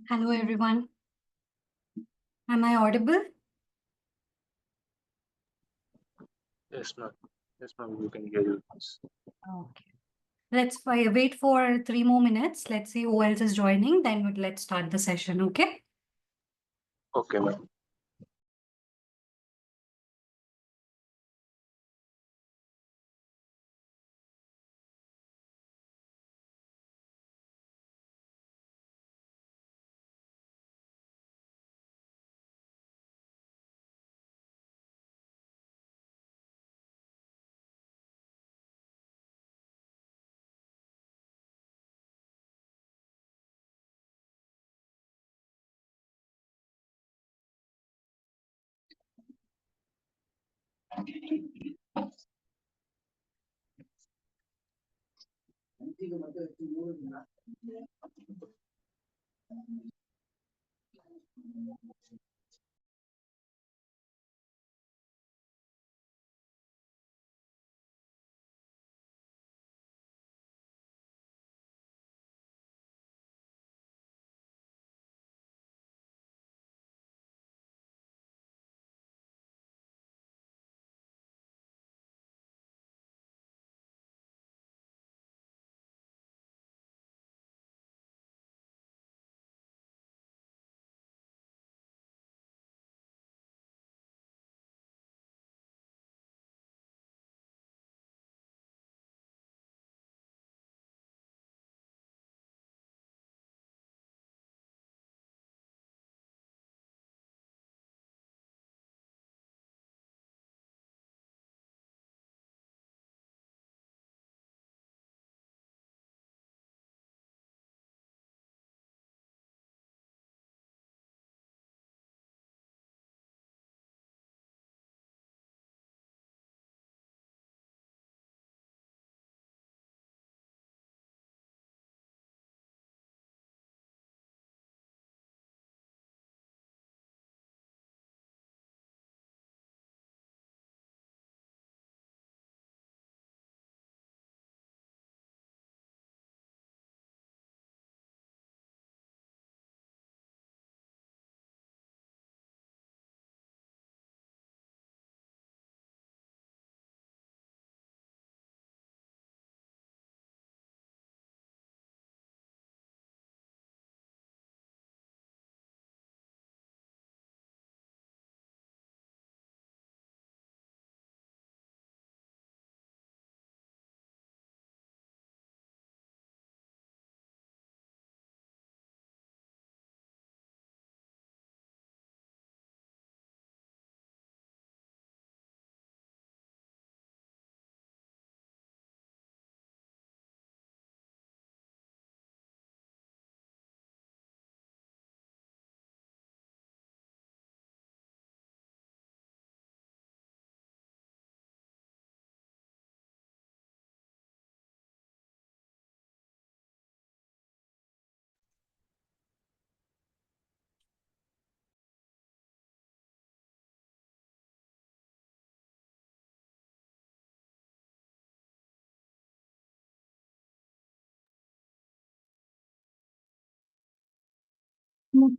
Hello, everyone. Am I audible? Yes, ma'am. Yes, ma'am. You can hear you. Okay. Let's wait for 3 more minutes. Let's see who else is joining. Then let's start the session. Okay. Okay, ma'am.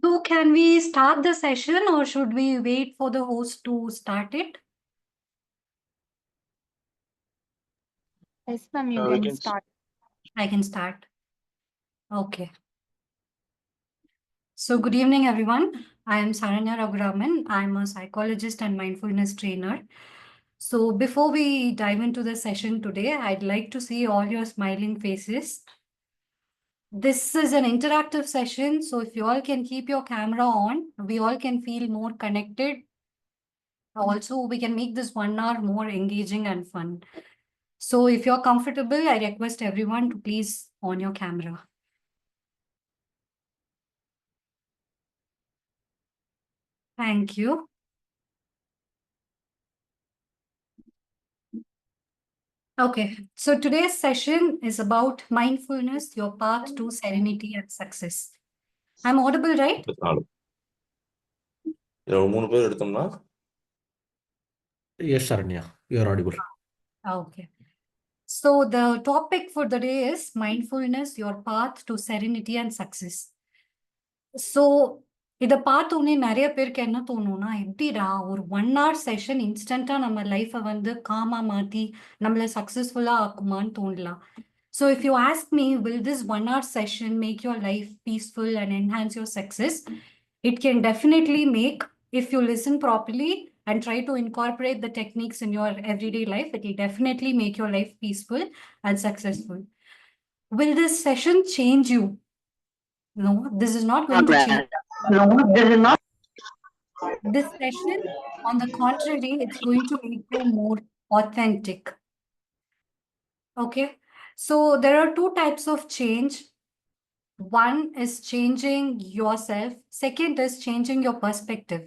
So, can we start the session or should we wait for the host to start it? Yes, ma'am, you We can can start. I can start. Okay. So, good evening, everyone. I am Saranya Raghuraman. I'm a psychologist and mindfulness trainer. So, before we dive into the session today, I'd like to see all your smiling faces. This is an interactive session, so if you all can keep your camera on, we all can feel more connected. Also, we can make this 1 hour more engaging and fun. So if you're comfortable, I request everyone to please on your camera. Thank you. Okay, so today's session is about mindfulness, your path to serenity and success. I'm audible, right? 24. இதுல ஒரு 3 பேர் எடுத்தோம்னா Yes, Saranya, you are audible. Okay. So the topic for the day is mindfulness, your path to serenity and success. So இதை பார்த்தோன்னே நிறைய பேருக்கு என்ன தோணும்னா எப்படிடா ஒரு 1 hour செஷன் இன்ஸ்டண்டா நம்ம லைஃப்பை வந்து காமா மாத்தி நம்மள சக்சஸ்ஃபுல்லா ஆக்குமான்னு தோணலாம். So if you ask me will this 1 hour session make your life peaceful and enhance your success, it can definitely make, if you listen properly and try to incorporate the techniques in your everyday life, it will definitely make your life peaceful and successful. Will this session change you? No, this is not going to change. No, this is not. This session, on the contrary, it's going to make you more authentic. Okay, so there are two types of change. One is changing yourself, second is changing your perspective.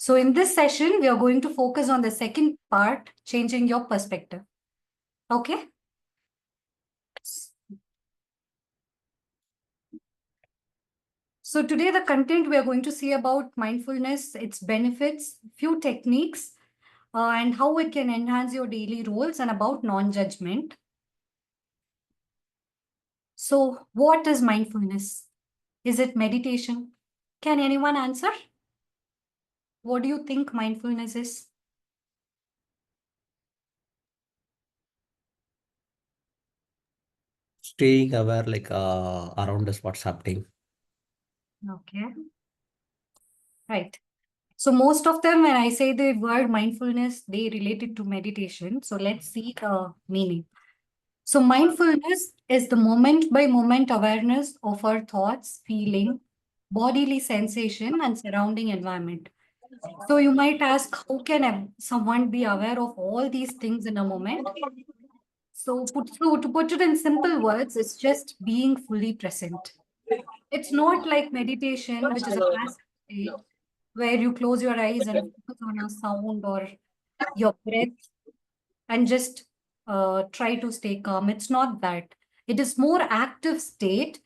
So in this session, we are going to focus on the second part, changing your perspective. Okay. So today the content we are going to see about mindfulness, its benefits, few techniques, and how it can enhance your daily roles, and about non-judgment. So what is mindfulness? Is it meditation? Can anyone answer? What do you think mindfulness is? Staying aware, like around us, what's happening. Okay. Right. So most of them, when I say the word mindfulness, they relate it to meditation. So let's see the meaning. So mindfulness is the moment by moment awareness of our thoughts, feeling, bodily sensation, and surrounding environment. So you might ask, how can someone be aware of all these things in a moment? So to put it in simple words, it's just being fully present. It's not like meditation, which is a passive state where you close your eyes and focus on a sound or your breath and just try to stay calm. It's not that. It is more active state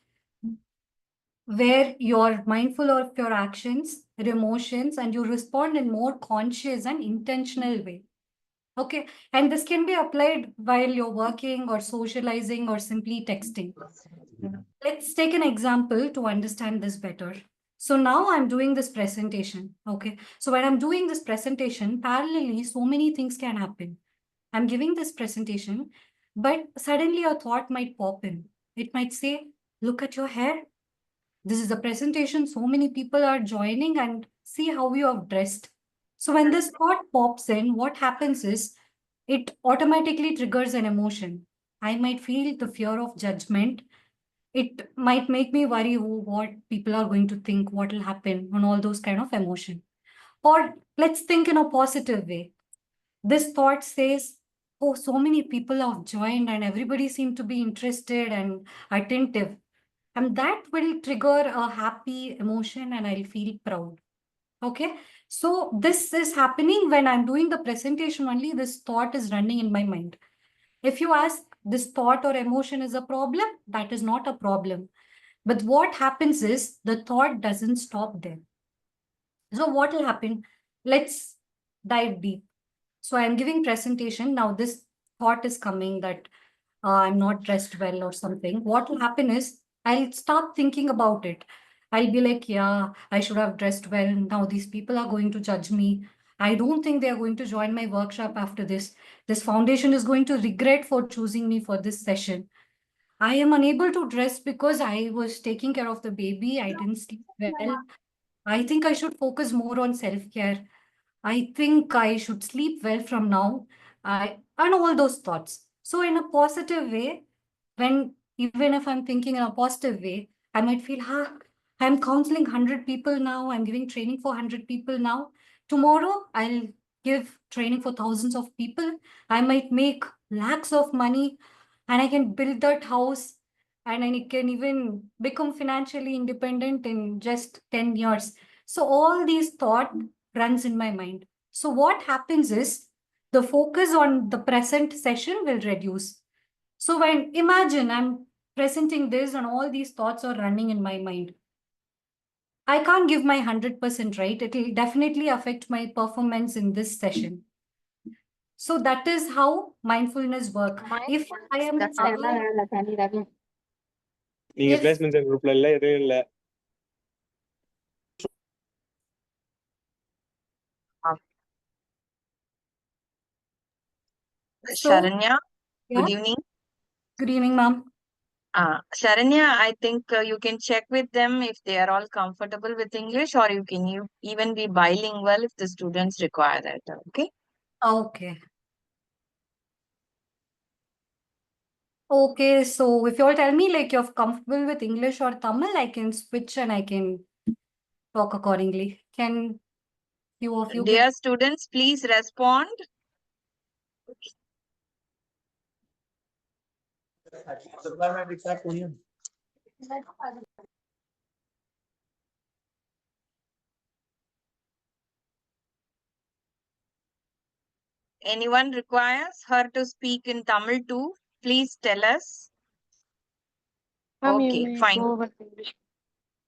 where you're mindful of your actions, your emotions, and you respond in more conscious and intentional way. Okay, and this can be applied while you're working or socializing or simply texting. Let's take an example to understand this better. So now I'm doing this presentation. Okay, so when I'm doing this presentation, parallelly, so many things can happen. I'm giving this presentation, but suddenly a thought might pop in. It might say, look at your hair. This is a presentation. So many people are joining and see how you have dressed. So when this thought pops in, what happens is it automatically triggers an emotion. I might feel the fear of judgment. It might make me worry what people are going to think, what will happen, and all those kind of emotion. Or let's think in a positive way. This thought says, oh, so many people have joined and everybody seemed to be interested and attentive. And that will trigger a happy emotion and I'll feel proud. Okay. So this is happening when I'm doing the presentation only, this thought is running in my mind. If you ask this thought or emotion is a problem, that is not a problem. But what happens is the thought doesn't stop there. So what will happen? Let's dive deep. So I'm giving presentation. Now this thought is coming that I'm not dressed well or something. What will happen is I'll start thinking about it. I'll be like, yeah, I should have dressed well. Now these people are going to judge me. I don't think they're going to join my workshop after this. This foundation is going to regret for choosing me for this session. I am unable to dress because I was taking care of the baby. I didn't sleep well. I think I should focus more on self-care. I think I should sleep well from now. And all those thoughts. So in a positive way, when even if I'm thinking in a positive way, I might feel, I'm counseling 100 people now. I'm giving training for 100 people now. Tomorrow, I'll give training for thousands of people. I might make lakhs of money and I can build that house and I can even become financially independent in just 10 years. So all these thought runs in my mind. So what happens is the focus on the present session will reduce. So when imagine I'm presenting this and all these thoughts are running in my mind. I can't give my 100% right. It will definitely affect my performance in this session. So that is how mindfulness work. If I am நீங்க if பேசுனது குரூப்ல இல்ல எதுவும் இல்ல So, Sharanya, yeah, good evening. good evening, ma'am. Sharanya, I think you can check with them if they are all comfortable with English, or you can even be bilingual if the students require that. Okay. Okay. Okay, so if you all tell me like you're comfortable with English or Tamil, I can switch and I can talk accordingly. Can few of you give? Dear students, please respond. Anyone requires her to speak in Tamil too? Please tell us. Ma'am, you Okay, may fine. go over to English.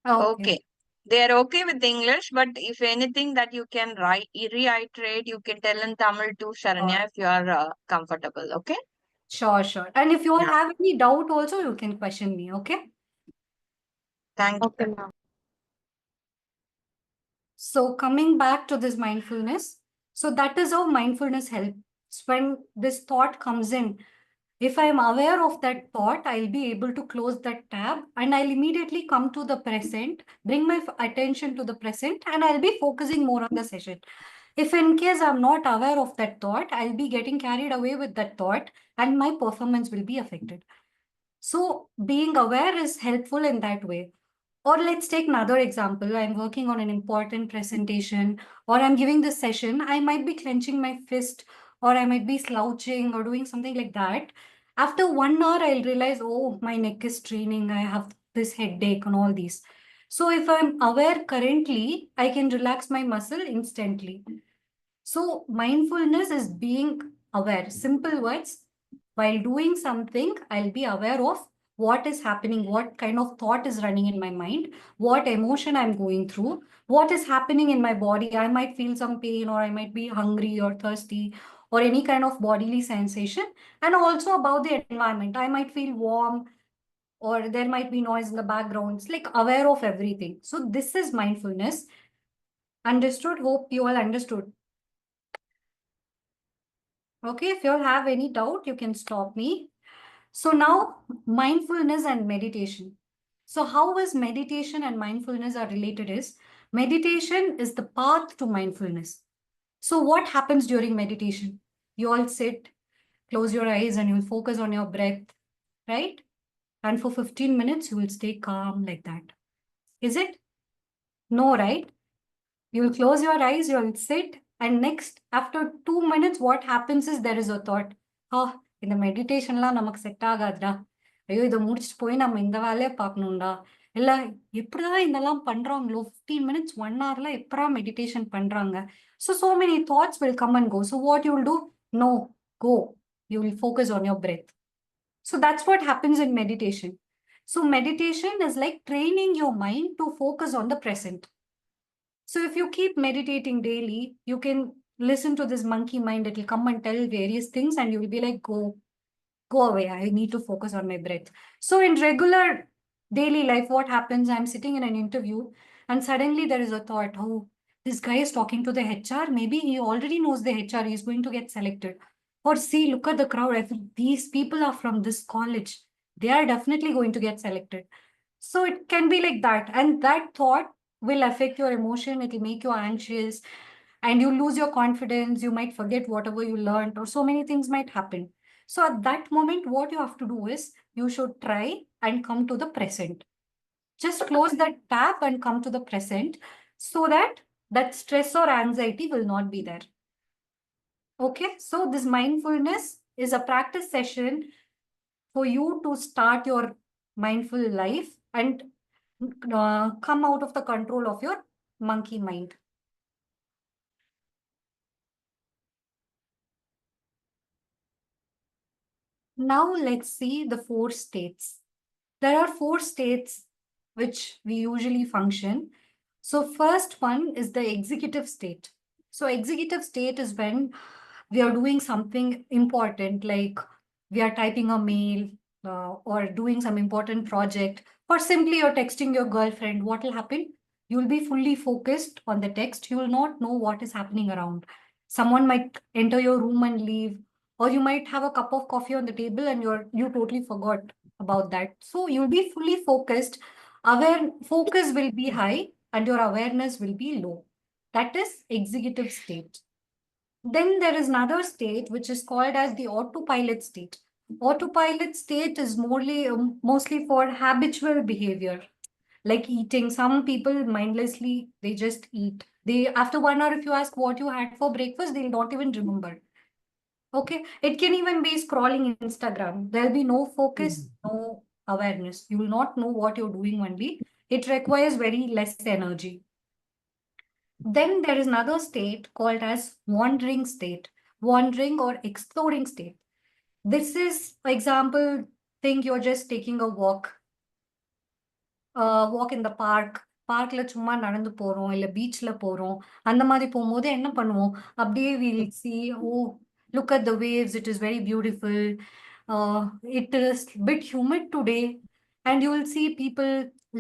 Okay. Okay. They are okay with English, but if anything that you can reiterate, you can tell in Tamil too, Sharanya, if you are comfortable. Okay. Sure, sure. And if you all Yeah. have any doubt also, you can question me, okay? Thank you. Okay, ma'am. So coming back to this mindfulness, so that is how mindfulness helps. When this thought comes in, if I'm aware of that thought, I'll be able to close that tab and I'll immediately come to the present, bring my attention to the present, and I'll be focusing more on the session. If in case I'm not aware of that thought, I'll be getting carried away with that thought and my performance will be affected. So being aware is helpful in that way. Or let's take another example. I'm working on an important presentation or I'm giving this session. I might be clenching my fist or I might be slouching or doing something like that. After 1 hour, I'll realize, oh, my neck is straining. I have this headache and all these. So if I'm aware currently, I can relax my muscle instantly. So mindfulness is being aware. Simple words. While doing something, I'll be aware of what is happening, what kind of thought is running in my mind, what emotion I'm going through, what is happening in my body. I might feel some pain or I might be hungry or thirsty or any kind of bodily sensation. And also about the environment. I might feel warm or there might be noise in the background. It's like aware of everything. So this is mindfulness. Understood? Hope you all understood. Okay, if you all have any doubt, you can stop me. So now mindfulness and meditation. So how is meditation and mindfulness are related is meditation is the path to mindfulness. So what happens during meditation? You all sit, close your eyes and you'll focus on your breath, right? And for 15 minutes, you will stay calm like that. Is it? No, right? You'll close your eyes, you'll sit, and next, after 2 minutes, what happens is there is a thought. Oh, இந்த மெடிடேஷன்லாம் நமக்கு set ஆகாதுடா. ஐயோ, இதை முடிச்சுட்டு போய் நம்ம இந்த வேலையை பார்க்கணும்டா. இல்ல, எப்படிதான் இதெல்லாம் பண்றாங்களோ 15 minutes, 1 hourல எப்படா மெடிடேஷன் பண்றாங்க? So many thoughts will come and go. So what you will do? No, go. You will focus on your breath. So that's what happens in meditation. So meditation is like training your mind to focus on the present. So if you keep meditating daily, you can listen to this monkey mind. It will come and tell various things and you will be like, go away. I need to focus on my breath. So in regular daily life, what happens? I'm sitting in an interview and suddenly there is a thought, oh, this guy is talking to the HR. Maybe he already knows the HR. He's going to get selected. Or see, look at the crowd. I feel these people are from this college. They are definitely going to get selected. So it can be like that. And that thought will affect your emotion. It will make you anxious and you lose your confidence. You might forget whatever you learned or so many things might happen. So at that moment, what you have to do is you should try and come to the present. Just close that tab and come to the present so that that stress or anxiety will not be there. Okay, so this mindfulness is a practice session for you to start your mindful life and come out of the control of your monkey mind. Now let's see the 4 states. There are 4 states which we usually function. So first one is the executive state. So executive state is when we are doing something important, like we are typing a mail or doing some important project, or simply you're texting your girlfriend. What will happen? You will be fully focused on the text. You will not know what is happening around. Someone might enter your room and leave, or you might have a cup of coffee on the table and you totally forgot about that. So you'll be fully focused. Focus will be high and your awareness will be low. That is executive state. Then there is another state which is called as the autopilot state. Autopilot state is mostly for habitual behavior, like eating. Some people mindlessly, they just eat. They, after 1 hour, if you ask what you had for breakfast, they'll not even remember. Okay, it can even be scrolling Instagram. There'll be no focus, no awareness. You will not know what you're doing only. It requires very less energy. Then there is another state called as wandering state, wandering or exploring state. This is, for example, think you're just taking a walk in the park. பார்க்ல சும்மா நடந்து போறோம் இல்ல பீச்ல போறோம் அந்த மாதிரி போகும்போது என்ன பண்ணுவோம் அப்படியே we'll see, oh, look at the waves, it is very beautiful, it is bit humid today, and you will see people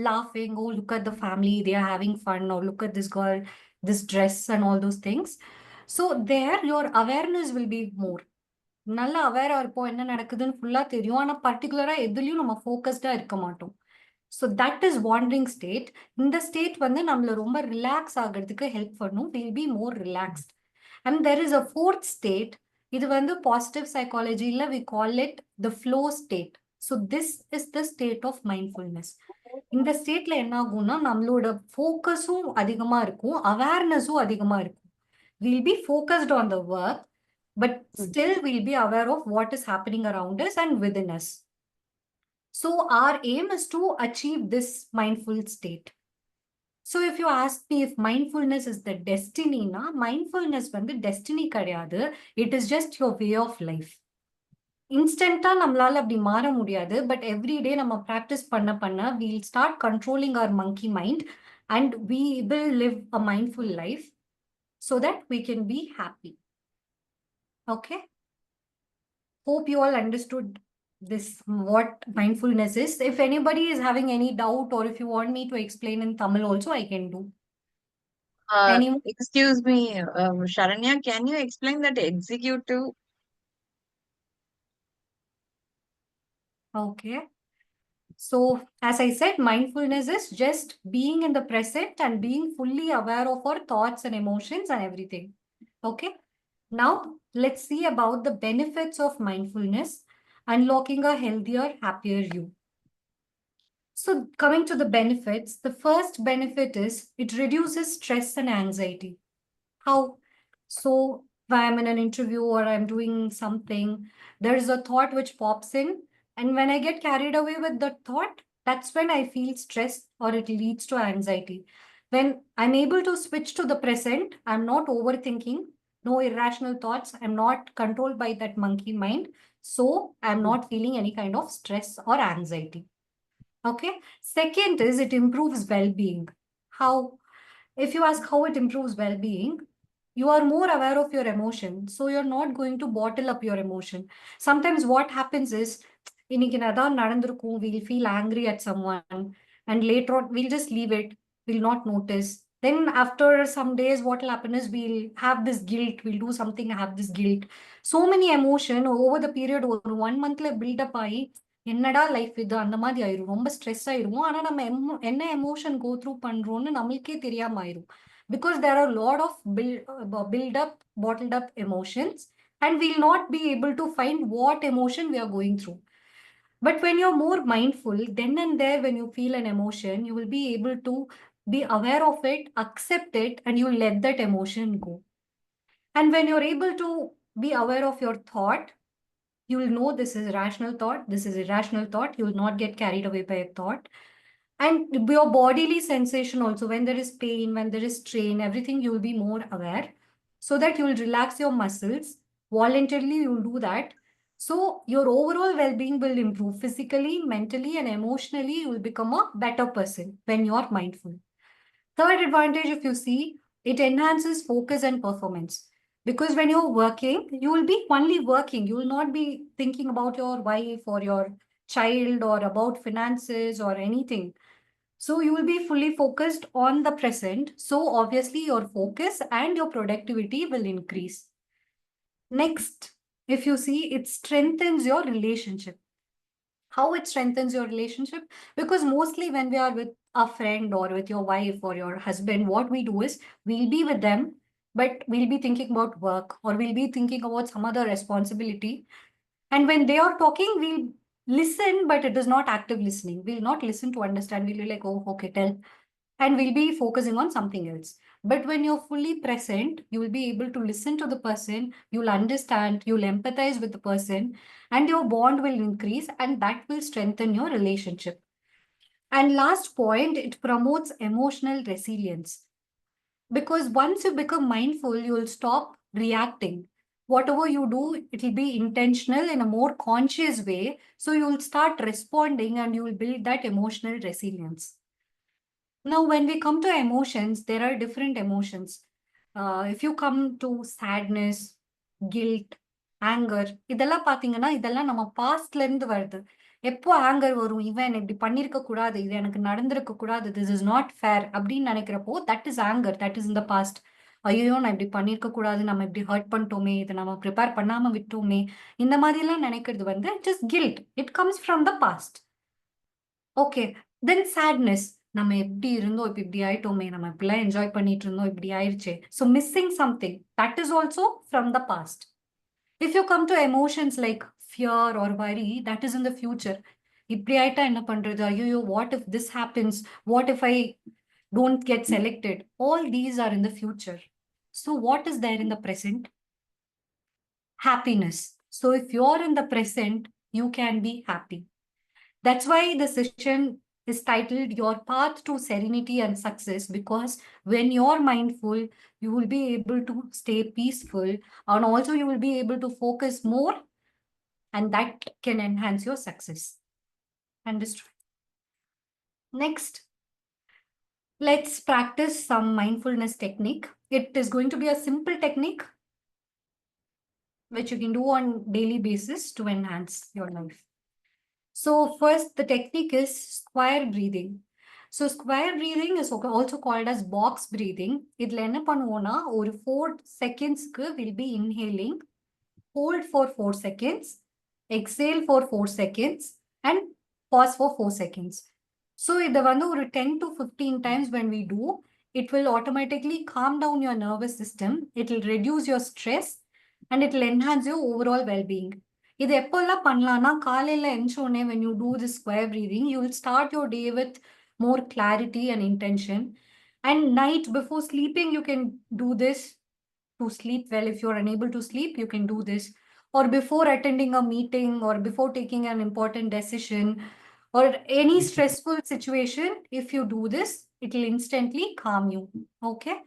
laughing, oh, look at the family, they are having fun, or look at this girl, this dress and all those things. So there your awareness will be more. நல்லா அவேரா இருப்போம், என்ன நடக்குதுன்னு ஃபுல்லா தெரியும், ஆனா பர்டிகுலரா எதுலயும் நம்ம ஃபோக்கஸ்டா இருக்க மாட்டோம். So that is wandering state. இந்த state வந்து நம்மள ரொம்ப ரிலாக்ஸ் ஆகிறதுக்கு ஹெல்ப் பண்ணும். We'll be more relaxed. And there is a fourth state. இது வந்து positive psychology ல we call it the flow state. So this is the state of mindfulness. இந்த ஸ்டேட்ல என்ன ஆகும்னா நம்மளோட ஃபோக்கஸும் அதிகமா இருக்கும், அவேர்னஸும் அதிகமா இருக்கும். We'll be focused on the work, but still we'll be aware of what is happening around us and within us. So our aim is to achieve this mindful state. So if you ask me if mindfulness is the destiny, na, mindfulness வந்து destiny கிடையாது. It is just your way of life. Instantா நம்மளால அப்படி மாற முடியாது. But every day நம்ம practice பண்ண பண்ண we'll start controlling our monkey mind and we will live a mindful life so that we can be happy. Okay? Hope you all understood this, what mindfulness is. If anybody is having any doubt or if you want me to explain in Tamil also, I can do. Anyone? Excuse me, Sharanya, can you explain that executive? Okay. So as I said, mindfulness is just being in the present and being fully aware of our thoughts and emotions and everything. Okay. Now let's see about the benefits of mindfulness, unlocking a healthier, happier you. So coming to the benefits, the first benefit is it reduces stress and anxiety. How? So if I'm in an interview or I'm doing something, there is a thought which pops in. And when I get carried away with the thought, that's when I feel stressed or it leads to anxiety. When I'm able to switch to the present, I'm not overthinking, no irrational thoughts, I'm not controlled by that monkey mind. So I'm not feeling any kind of stress or anxiety. Okay. Second is it improves well-being. How? If you ask how it improves well-being, you are more aware of your emotion. So you're not going to bottle up your emotion. Sometimes what happens is, இன்னைக்கு அதான் நடந்திருக்கும், we'll feel angry at someone and later on we'll just leave it, we'll not notice. Then after some days, what will happen is we'll have this guilt, we'll do something, have this guilt. So many emotion over the period ஒரு 1 monthல build up ஆகி என்னடா life இது அந்த மாதிரி ஆயிரும், ரொம்ப stress ஆயிருவோம். ஆனா நம்ம என்ன எமோஷன் கோ த்ரூ பண்றோம்னு நம்மளுக்கே தெரியாம ஆயிரும். Because there are a lot of build up, bottled up emotions, and we'll not be able to find what emotion we are going through. But when you're more mindful, then and there, when you feel an emotion, you will be able to be aware of it, accept it, and you let that emotion go. And when you're able to be aware of your thought, you will know this is rational thought, this is irrational thought. You will not get carried away by a thought. And your bodily sensation also, when there is pain, when there is strain, everything, you will be more aware so that you will relax your muscles. Voluntarily, you will do that. So your overall well-being will improve physically, mentally, and emotionally. You will become a better person when you are mindful. Third advantage, if you see, it enhances focus and performance. Because when you're working, you will be only working. You will not be thinking about your wife or your child or about finances or anything. So you will be fully focused on the present. So obviously your focus and your productivity will increase. Next, if you see, it strengthens your relationship. How it strengthens your relationship? Because mostly when we are with a friend or with your wife or your husband, what we do is we'll be with them, but we'll be thinking about work or we'll be thinking about some other responsibility. And when they are talking, we'll listen, but it is not active listening. We'll not listen to understand. We'll be like, oh, okay, tell. And we'll be focusing on something else. But when you're fully present, you will be able to listen to the person, you'll understand, you'll empathize with the person, and your bond will increase, and that will strengthen your relationship. And last point, it promotes emotional resilience. Because once you become mindful, you'll stop reacting. Whatever you do, it'll be intentional in a more conscious way. So you'll start responding and you will build that emotional resilience. Now, when we come to emotions, there are different emotions. If you come to sadness, guilt, anger, இதெல்லாம் பாத்தீங்கன்னா இதெல்லாம் நம்ம பாஸ்ட்ல இருந்து வருது. எப்போ anchor வரும், இவன் இப்படி பண்ணிருக்க கூடாது, இது எனக்கு நடந்திருக்க கூடாது, திஸ் இஸ் நாட் ஃபேர் அப்படின்னு நினைக்கிறப்போ that is anger, that is in the past. ஐயோ நான் இப்படி பண்ணிருக்க கூடாது, நம்ம இப்படி ஹர்ட் பண்ணிட்டோமே, இதை நம்ம ப்ரிப்பேர் பண்ணாம விட்டோமே, இந்த மாதிரி எல்லாம் நினைக்கிறது வந்து it is guilt. It comes from the past. Okay, then sadness. நம்ம எப்படி இருந்தோம், இப்ப இப்படி ஆயிட்டோமே, நம்ம இப்படிலாம் என்ஜாய் பண்ணிட்டு இருந்தோம், இப்படி ஆயிடுச்சே. So missing something, that is also from the past. If you come to emotions like fear or worry, that is in the future. இப்படி ஆயிட்டா என்ன பண்றது, ஐயோ what if this happens, what if I don't get selected, all these are in the future. So what is there in the present? Happiness. So if you're in the present, you can be happy. That's why the session is titled Your Path to Serenity and Success, because when you're mindful, you will be able to stay peaceful, and also you will be able to focus more, and that can enhance your success. Understood? Next, let's practice some mindfulness technique. It is going to be a simple technique which you can do on daily basis to enhance your life. So first, the technique is square breathing. So square breathing is also called as box breathing. இதுல என்ன பண்ணுவோம்னா ஒரு 4 secondsக்கு will be inhaling, hold for 4 seconds, exhale for 4 seconds, and pause for 4 seconds. So இதை வந்து ஒரு 10 to 15 times when we do, it will automatically calm down your nervous system, it will reduce your stress, and it will enhance your overall well-being. இது எப்போல்லாம் பண்ணலாம்னா காலையில எந்திச்சோடனே when you do this square breathing, you will start your day with more clarity and intention. And night before sleeping, you can do this to sleep well. If you're unable to sleep, you can do this. Or before attending a meeting, or before taking an important decision, or any stressful situation, if you do this, it will instantly calm you. Okay.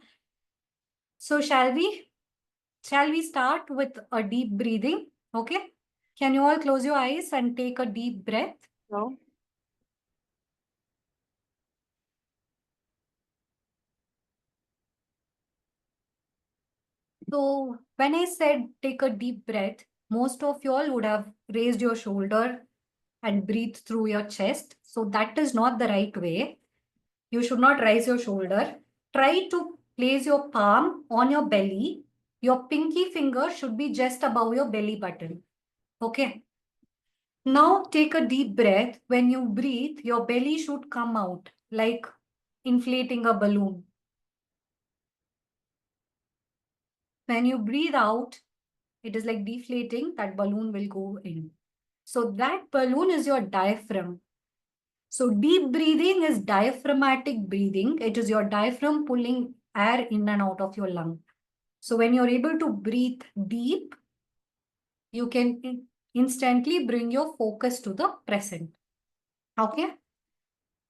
So shall we start with a deep breathing? Okay. Can you all close your eyes and take a deep breath? No. So when I said take a deep breath, most of you all would have raised your shoulder and breathed through your chest. So that is not the right way. You should not raise your shoulder. Try to place your palm on your belly. Your pinky finger should be just above your belly button. Okay. Now take a deep breath. When you breathe, your belly should come out like inflating a balloon. When you breathe out, it is like deflating, that balloon will go in. So that balloon is your diaphragm. So deep breathing is diaphragmatic breathing. It is your diaphragm pulling air in and out of your lung. So when you're able to breathe deep, you can instantly bring your focus to the present. Okay.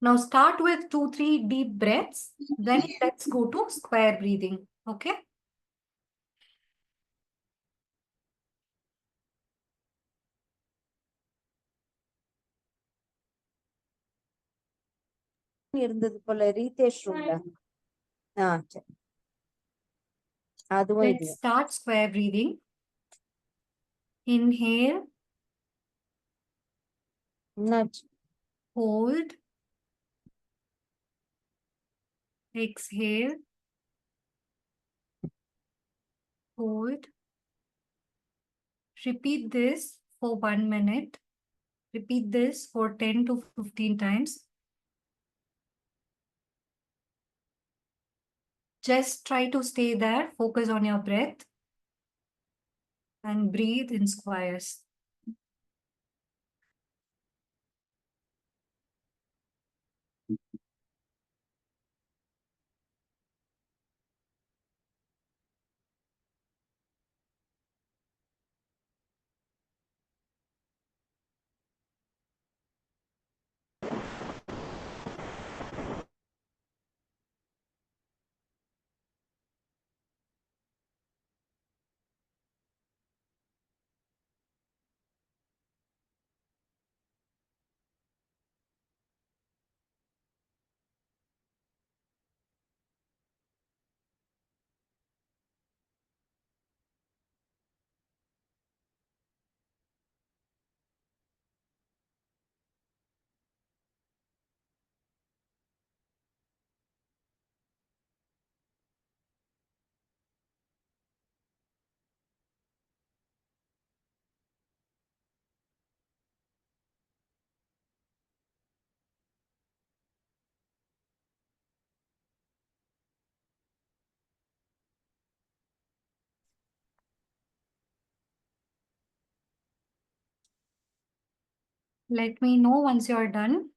Now start with 2-3 deep breaths. Then let's go to square breathing. Okay. இருந்தது போல ரீதேஷ் ரூம்ல சரி அதுவும் Let's start square breathing. Inhale, என்னாச்சு hold, exhale, hold, Repeat this for 1 minute. Repeat this for 10 to 15 times. Just try to stay there. Focus on your breath and breathe in squares. Let me know once you're done.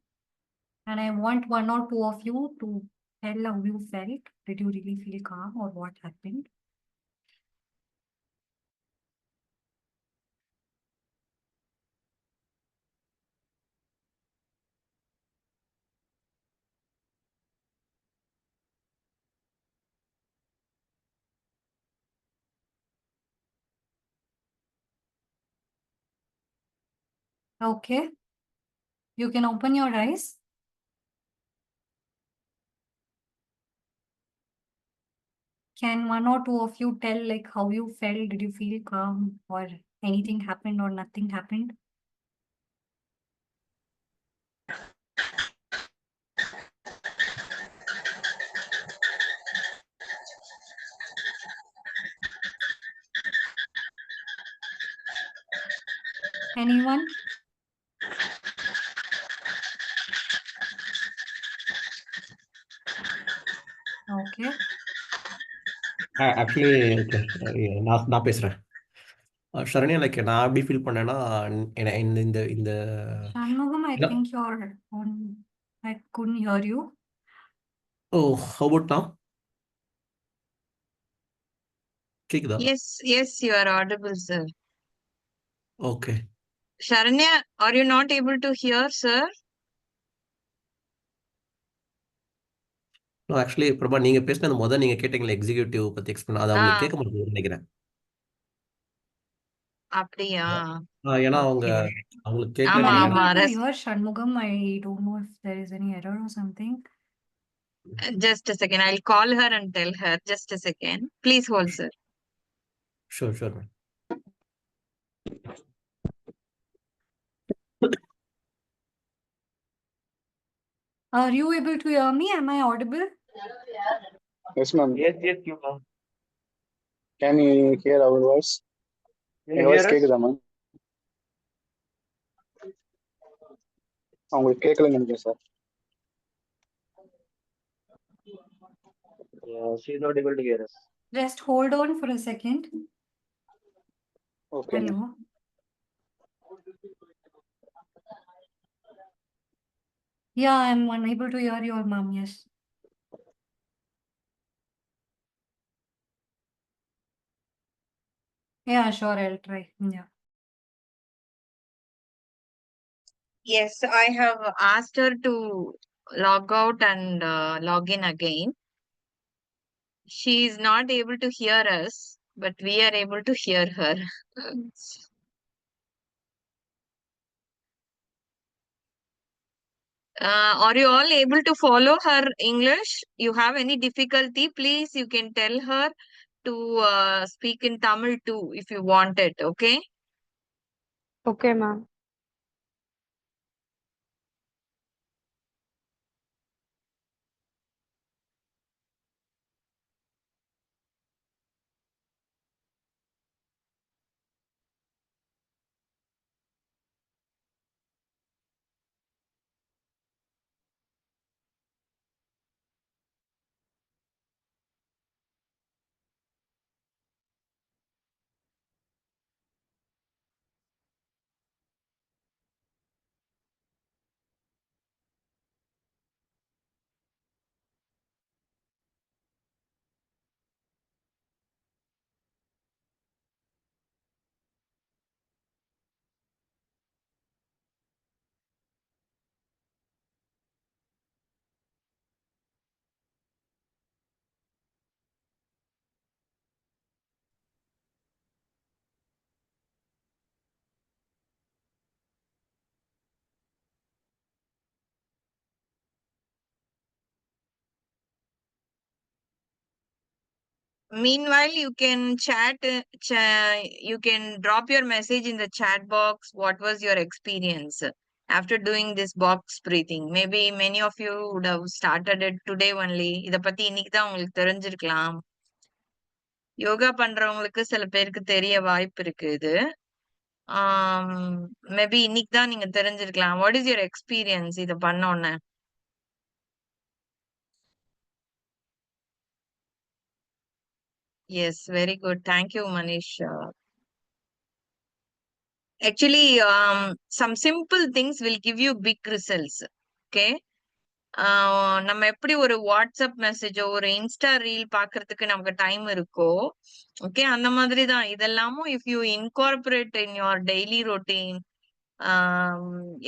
And I want one or two of you to tell how you felt. Did you really feel calm or what happened? Okay. You can open your eyes. Can one or two of you tell like how you felt? Did you feel calm or anything happened or nothing happened? Anyone? Okay. Actually okay நான் பேசுகிறேன். Sharanya like நான் எப்படி feel பண்ணேன்னா இந்த இந்த இந்த Shanmugam, I இல்ல. think you're on. I couldn't hear you. Oh how about now? கேக்குதா? Yes, you are audible, sir. Okay. Sharanya, are you not able to hear, sir? Actually Prabha நீங்க பேசினது முதல் நீங்க கேட்டீங்களா எக்ஸிக்யூட்டிவ் பத்தி எக்ஸ்பிளைன் அது அவங்களுக்கு கேட்க மாட்டேங்குதுன்னு நினைக்கிறேன். அப்படியா? ஏன்னா அவங்க Okay. அவங்களுக்கு I'm ஆமா, கேட்கல. ஆமா. unable to hear Shanmugam. I don't know if there is any error or something. Just a second. I'll call her and tell her. Just a second. Please hold, sir. Sure sure. Are you able to hear me? Am I audible? Yes, ma'am. Yes, you ma'am. Can you hear our voice? Can N you voice hear us? கேக்குதா ma'am? அவங்களுக்கு கேட்கலன்னு நினைக்கிறேன் sir. Yeah, she's not able to hear us. Just hold on for a second. Okay ma'am. Hello. Yeah, I'm unable to hear your mom. Yes. Yeah, sure. I'll try. Yeah. Yes, I have asked her to log out and log in again. She is not able to hear us, but we are able to hear her. Are you all able to follow her English? You have any difficulty, please, you can tell her to speak in Tamil too if you want it, okay? Okay, ma'am. Meanwhile, you can chat, you can drop your message in the chat box. What was your experience after doing this box breathing? Maybe many of you would have started it today only. இத பத்தி இன்னைக்கு தான் உங்களுக்கு தெரிஞ்சிருக்கலாம். யோகா பண்றவங்களுக்கு சில பேருக்கு தெரிய வாய்ப்பு இருக்கு இது. மேபி இன்னைக்கு தான் நீங்க தெரிஞ்சிருக்கலாம். What is your experience இத பண்ண உடனே? Yes, very good. Thank you, Manish. Actually, some simple things will give you big results. Okay. நம்ம எப்படி ஒரு வாட்ஸ்அப் மெசேஜோ ஒரு இன்ஸ்டா ரீல் பாக்குறதுக்கு நமக்கு டைம் இருக்கோ, ஓகே, அந்த மாதிரி தான் இதெல்லாமும். If you incorporate in your daily routine,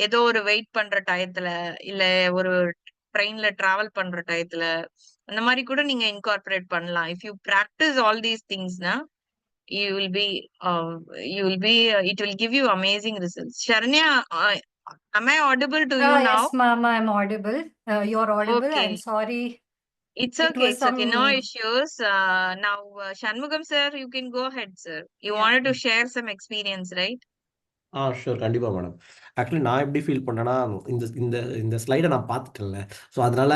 ஏதோ ஒரு வெயிட் பண்ற டயத்துல, இல்ல ஒரு ட்ரெயின்ல டிராவல் பண்ற டயத்துல, அந்த மாதிரி கூட நீங்க இன்கார்பரேட் பண்ணலாம். If you practise all these திங்ஸ்னா you will be it will give you amazing results. Sharanya, am I audible to you now? Yes, ma'am, I'm audible. You're audible. Okay, I'm sorry. it's It okay, was it's okay, no some, issues. Now, Shanmugam sir, you can go ahead, sir. You yeah. wanted to share some experience, right? Sure கண்டிப்பாக madam. Actually நான் எப்படி feel பண்ணேன்னா, இந்த இந்த இந்த ஸ்லைடை நான் பார்த்துட்டேன்ல, so அதனால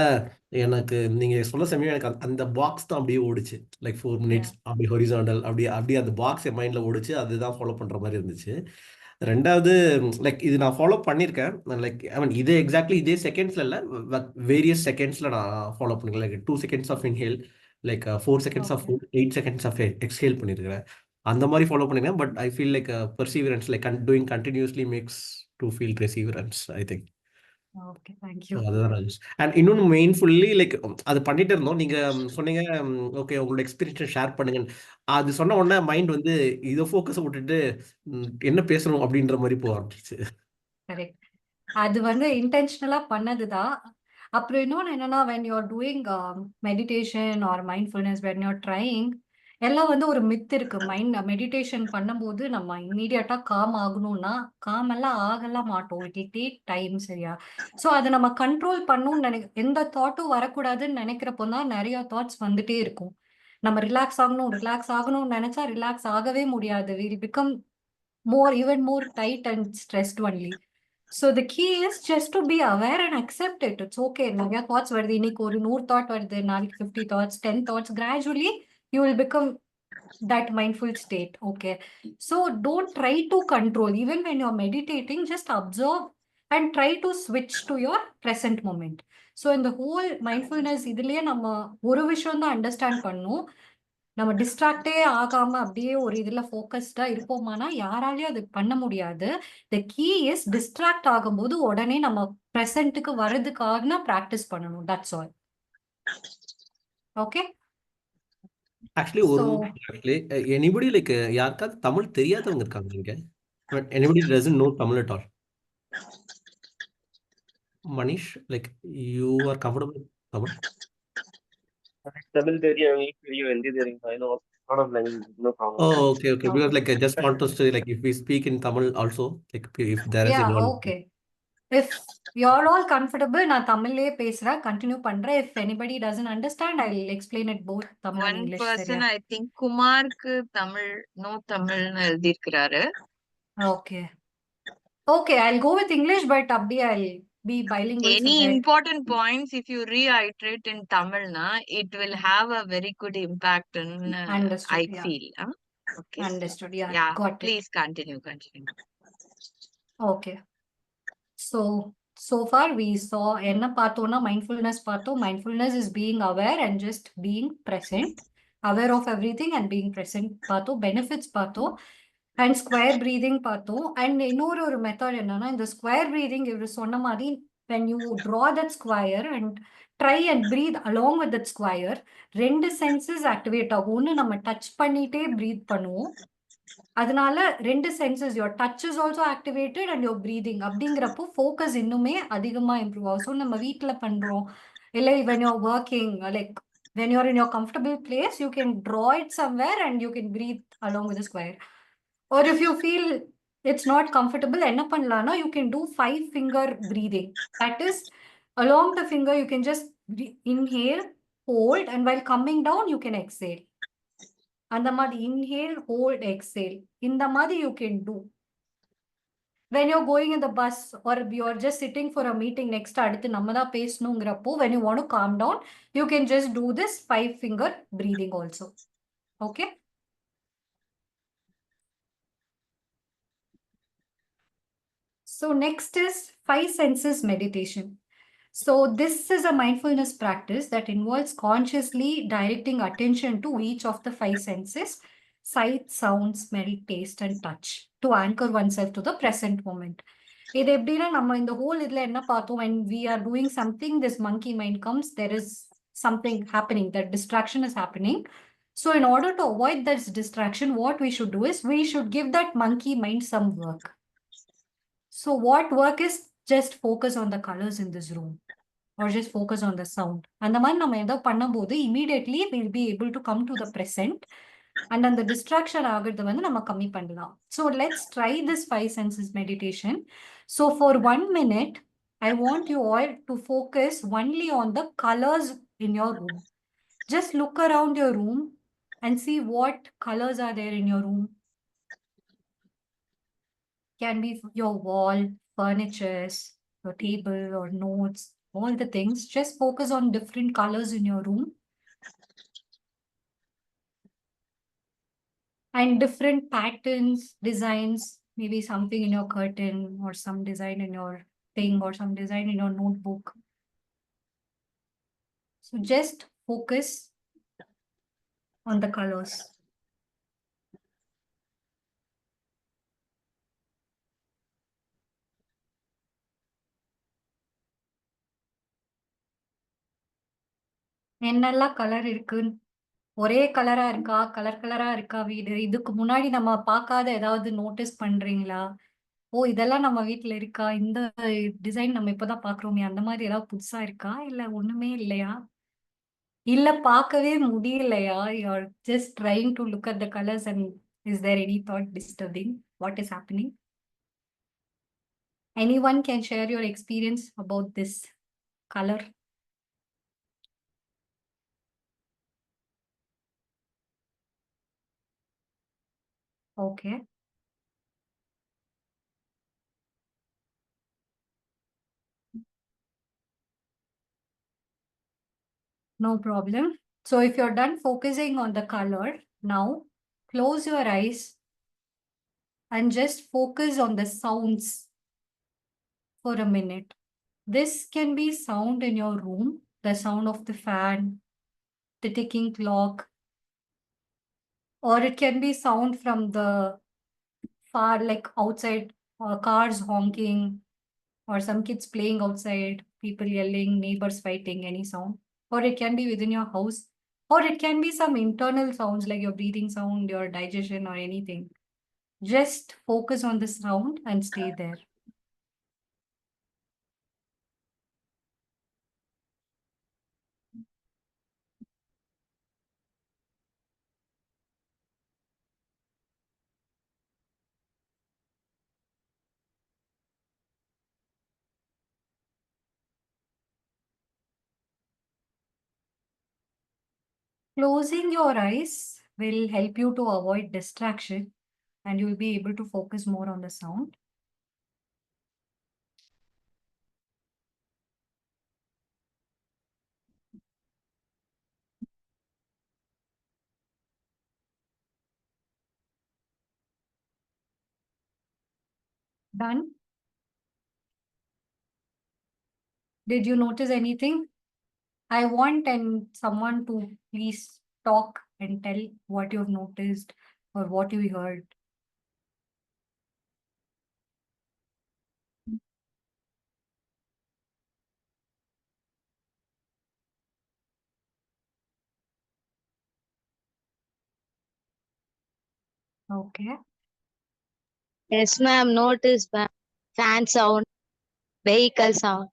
எனக்கு நீங்கள் சொல்ல சமயம் எனக்கு அந்த பாக்ஸ் தான் அப்படியே ஓடிச்சு. Like 4 Yeah. மினிட்ஸ் அப்படி ஹொரிசாண்டல் அப்படியே அப்படியே அந்த பாக்ஸ் என் மைண்டில் ஓடிச்சு. அதுதான் ஃபாலோ பண்ணுற மாதிரி இருந்துச்சு. ரெண்டாவது, லைக் இது நான் ஃபாலோ பண்ணியிருக்கேன். லைக் ஐ மீன் இது எக்ஸாக்ட்லி இதே செகண்ட்ஸில் இல்லை, வேரியஸ் செகண்ட்ஸில் நான் ஃபாலோ பண்ணிருக்கேன். Like 2 seconds of inhale, like 4 seconds of Okay. 8 seconds of exhale பண்ணியிருக்கிறேன். அந்த மாதிரி ஃபாலோ பண்ணிருக்கேன். But I feel like perseverance, like doing continuously makes to feel perseverance, I think. Okay, thank so you. அதுதான் Rajesh. And இன்னொன்று மெயின்ஃபுல்லி like அது பண்ணிட்டு இருந்தோம். நீங்கள் சொன்னீங்க ஓகே உங்களோட எக்ஸ்பீரியன்ஸை ஷேர் பண்ணுங்க. அது சொன்ன உடனே மைண்ட் வந்து இதை ஃபோக்கஸை விட்டுட்டு என்ன பேசணும் அப்படின்ற மாதிரி போக ஆரம்பிச்சிச்சு. Correct. அது வந்து இன்டென்ஷனலா பண்ணதுதான். அப்புறம் இன்னொன்னு என்னன்னா, when you're doing meditation or mindfulness, when you're trying, எல்லாம் வந்து ஒரு மித் இருக்கு. மெடிடேஷன் பண்ணும்போது நம்ம இம்மீடியட்டா காம் ஆகணும்னா, காம் எல்லாம் ஆகலாம் மாட்டோம். இட் will take டைம், சரியா? ஸோ அதை நம்ம கண்ட்ரோல் பண்ணணும்னு எந்த தாட்டும் வரக்கூடாதுன்னு நினைக்கிறப்போ தான் நிறைய தாட்ஸ் வந்துட்டே இருக்கும். நம்ம ரிலாக்ஸ் ஆகணும்னு நினைச்சா ரிலாக்ஸ் ஆகவே முடியாது. we become even more tight and stressed only. So the key is just to be aware and accept it. It's okay. நிறைய thoughts வருது. இன்னைக்கு ஒரு 100 thought வருது. நாளைக்கு 50 thoughts, 10 thoughts. Gradually, you will become that mindful state. Okay. So don't try to control. Even when you're meditating, just observe and try to switch to your present moment. So in the whole mindfulness, இதுலயே நம்ம ஒரு விஷயம் தான் understand பண்ணணும். நம்ம டிஸ்ட்ராக்டே ஆகாம அப்படியே ஒரு இதுல ஃபோக்கஸ்டா இருப்போமானா யாராலையும் அது பண்ண முடியாது. த கீ இஸ் டிஸ்ட்ராக்ட் ஆகும்போது உடனே நம்ம ப்ரெசென்ட்டுக்கு வர்றதுக்காக ப்ராக்டிஸ் பண்ணணும். That's all. ஓகே. ஆக்சுவலி ஒரு ஆக்சுவலி எனிபடி லைக் யாருக்காவது தமிழ் தெரியாதவங்க இருக்காங்க இங்க? Anybody doesn't know Tamil at all? Manish, like you are comfortable Tamil? Tamil தெரியும், இங்கிலீஷ் தெரியும், ஹிந்தி தெரியும். I know lot of languages, no problem. Oh, okay. Because like I just want to say, like if we speak in Tamil also, like if there is anyone. Okay. If you are all comfortable, நான் தமிழ்லயே பேசுறேன், continue பண்றேன். If anybody doesn't understand, I will explain it both Tamil and One English. person, சரியா? I think குமாருக்கு Tamil no தமிழ்னு எழுதியிருக்கிறாரு. Okay. Okay, I'll go with English, but abhi I'll be bilingual so Any that. important points, if you reiterate in Tamil, na, it will have a very good impact in, Understood, I yeah. feel. Okay. Understood, yeah, Yeah, got it. please continue. Okay. So far we saw enna pathona mindfulness patho. Mindfulness is being aware and just being present, aware of everything and being present patho. Benefits patho and square breathing patho. And இன்னொரு ஒரு method என்னன்னா, இந்த square breathing இவர் சொன்ன மாதிரி when you draw that square and try and breathe along with that square, ரெண்டு senses activate ஆகும். ஒன்று நம்ம டச் பண்ணிட்டே பிரீத் பண்ணுவோம், அதனால ரெண்டு senses, your touch is also activated and your breathing. அப்படிங்கிறப்போ ஃபோக்கஸ் இன்னுமே அதிகமாக இம்ப்ரூவ் ஆகும். ஸோ நம்ம வீட்டில் பண்ணுறோம், இல்லை when you're working, like when you're in your comfortable place, you can draw it somewhere and you can breathe along with the square. Or if you feel it's not comfortable, enna pannalana, you can do 5-finger breathing. That is, along the finger, you can just inhale, hold, and while coming down, you can exhale. அந்த மாதிரி inhale, hold, exhale. இந்த மாதிரி you can do. When you're going in the bus or you're just sitting for a meeting next அடுத்து நம்ம தான் பேசணுங்கிறப்போ when you want to calm down, you can just do this 5-finger breathing also. Okay? So next is 5 senses meditation. So this is a mindfulness practice that involves consciously directing attention to each of the 5 senses: sight, sound, smell, taste, and touch, to anchor oneself to the present moment. இது எப்படின்னா நம்ம இந்த whole இதுல என்ன பார்த்தோம், when we are doing something, this monkey mind comes, there is something happening, that distraction is happening. So in order to avoid this distraction, what we should do is we should give that monkey mind some work. So what work is just focus on the colors in this room, or just focus on the sound. அந்த மாதிரி நம்ம ஏதோ பண்ணும்போது immediately we'll be able to come to the present, and அந்த distraction ஆகுறது வந்து நம்ம கம்மி பண்ணலாம். So let's try this 5 senses meditation. So for 1 minute, I want you all to focus only on the colors in your room. Just look around your room and see what colors are there in your room. Can be your wall, furnitures, your table or notes, all the things. Just focus on different colors in your room and different patterns, designs, maybe something in your curtain or some design in your thing or some design in your notebook. So just focus on the colors. என்னெல்லாம் colour இருக்கு, ஒரே கலரா இருக்கா, colour கலரா இருக்கா வீடு, இதுக்கு முன்னாடி நம்ம பார்க்காத ஏதாவது நோட்டீஸ் பண்றீங்களா? ஓ இதெல்லாம் நம்ம வீட்ல இருக்கா, இந்த டிசைன் நம்ம இப்பதான் பாக்குறோமே, அந்த மாதிரி ஏதாவது புதுசா இருக்கா, இல்ல ஒண்ணுமே இல்லையா, இல்ல பார்க்கவே முடியலையா? You're just trying to look at the colors and is there any thought disturbing? What is happening? Anyone can share your experience about this color? Okay, no problem. So if you're done focusing on the color, now close your eyes and just focus on the sounds for a minute. This can be sound in your room, the sound of the fan, the ticking clock, or it can be sound from the far, like outside, cars honking, or some kids playing outside, people yelling, neighbors fighting, any sound. Or it can be within your house, or it can be some internal sounds like your breathing sound, your digestion, or anything. Just focus on the sound and stay there. Closing your eyes will help you to avoid distraction, and you'll be able to focus more on the sound. Done? Did you notice anything? I want someone to please talk and tell what you've noticed or what you heard. Okay. Yes, ma'am. Notice, ma'am. Fan sound, vehicle sound.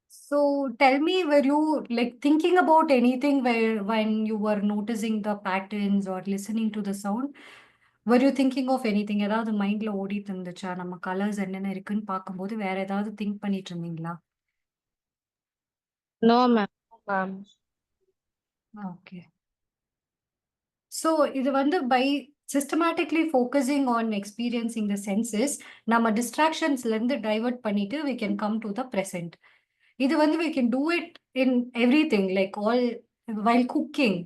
So tell me, were you like thinking about anything where when you were noticing the patterns or listening to the sound? were you thinking of anything? ஏதாவது மைண்ட்ல ஓடிட்டு இருந்துச்சா? நம்ம colours என்னென்ன இருக்குன்னு பார்க்கும்போது வேற ஏதாவது திங்க் பண்ணிட்டு இருந்தீங்களா? No, ma'am. Ma'am. Okay. So இது வந்து by systematically focusing on experiencing the senses நம்ம டிஸ்ட்ராக்ஷன்ஸ்லேருந்து டைவர்ட் பண்ணிட்டு we can come to the present. இது வந்து we can do it in everything like all while cooking.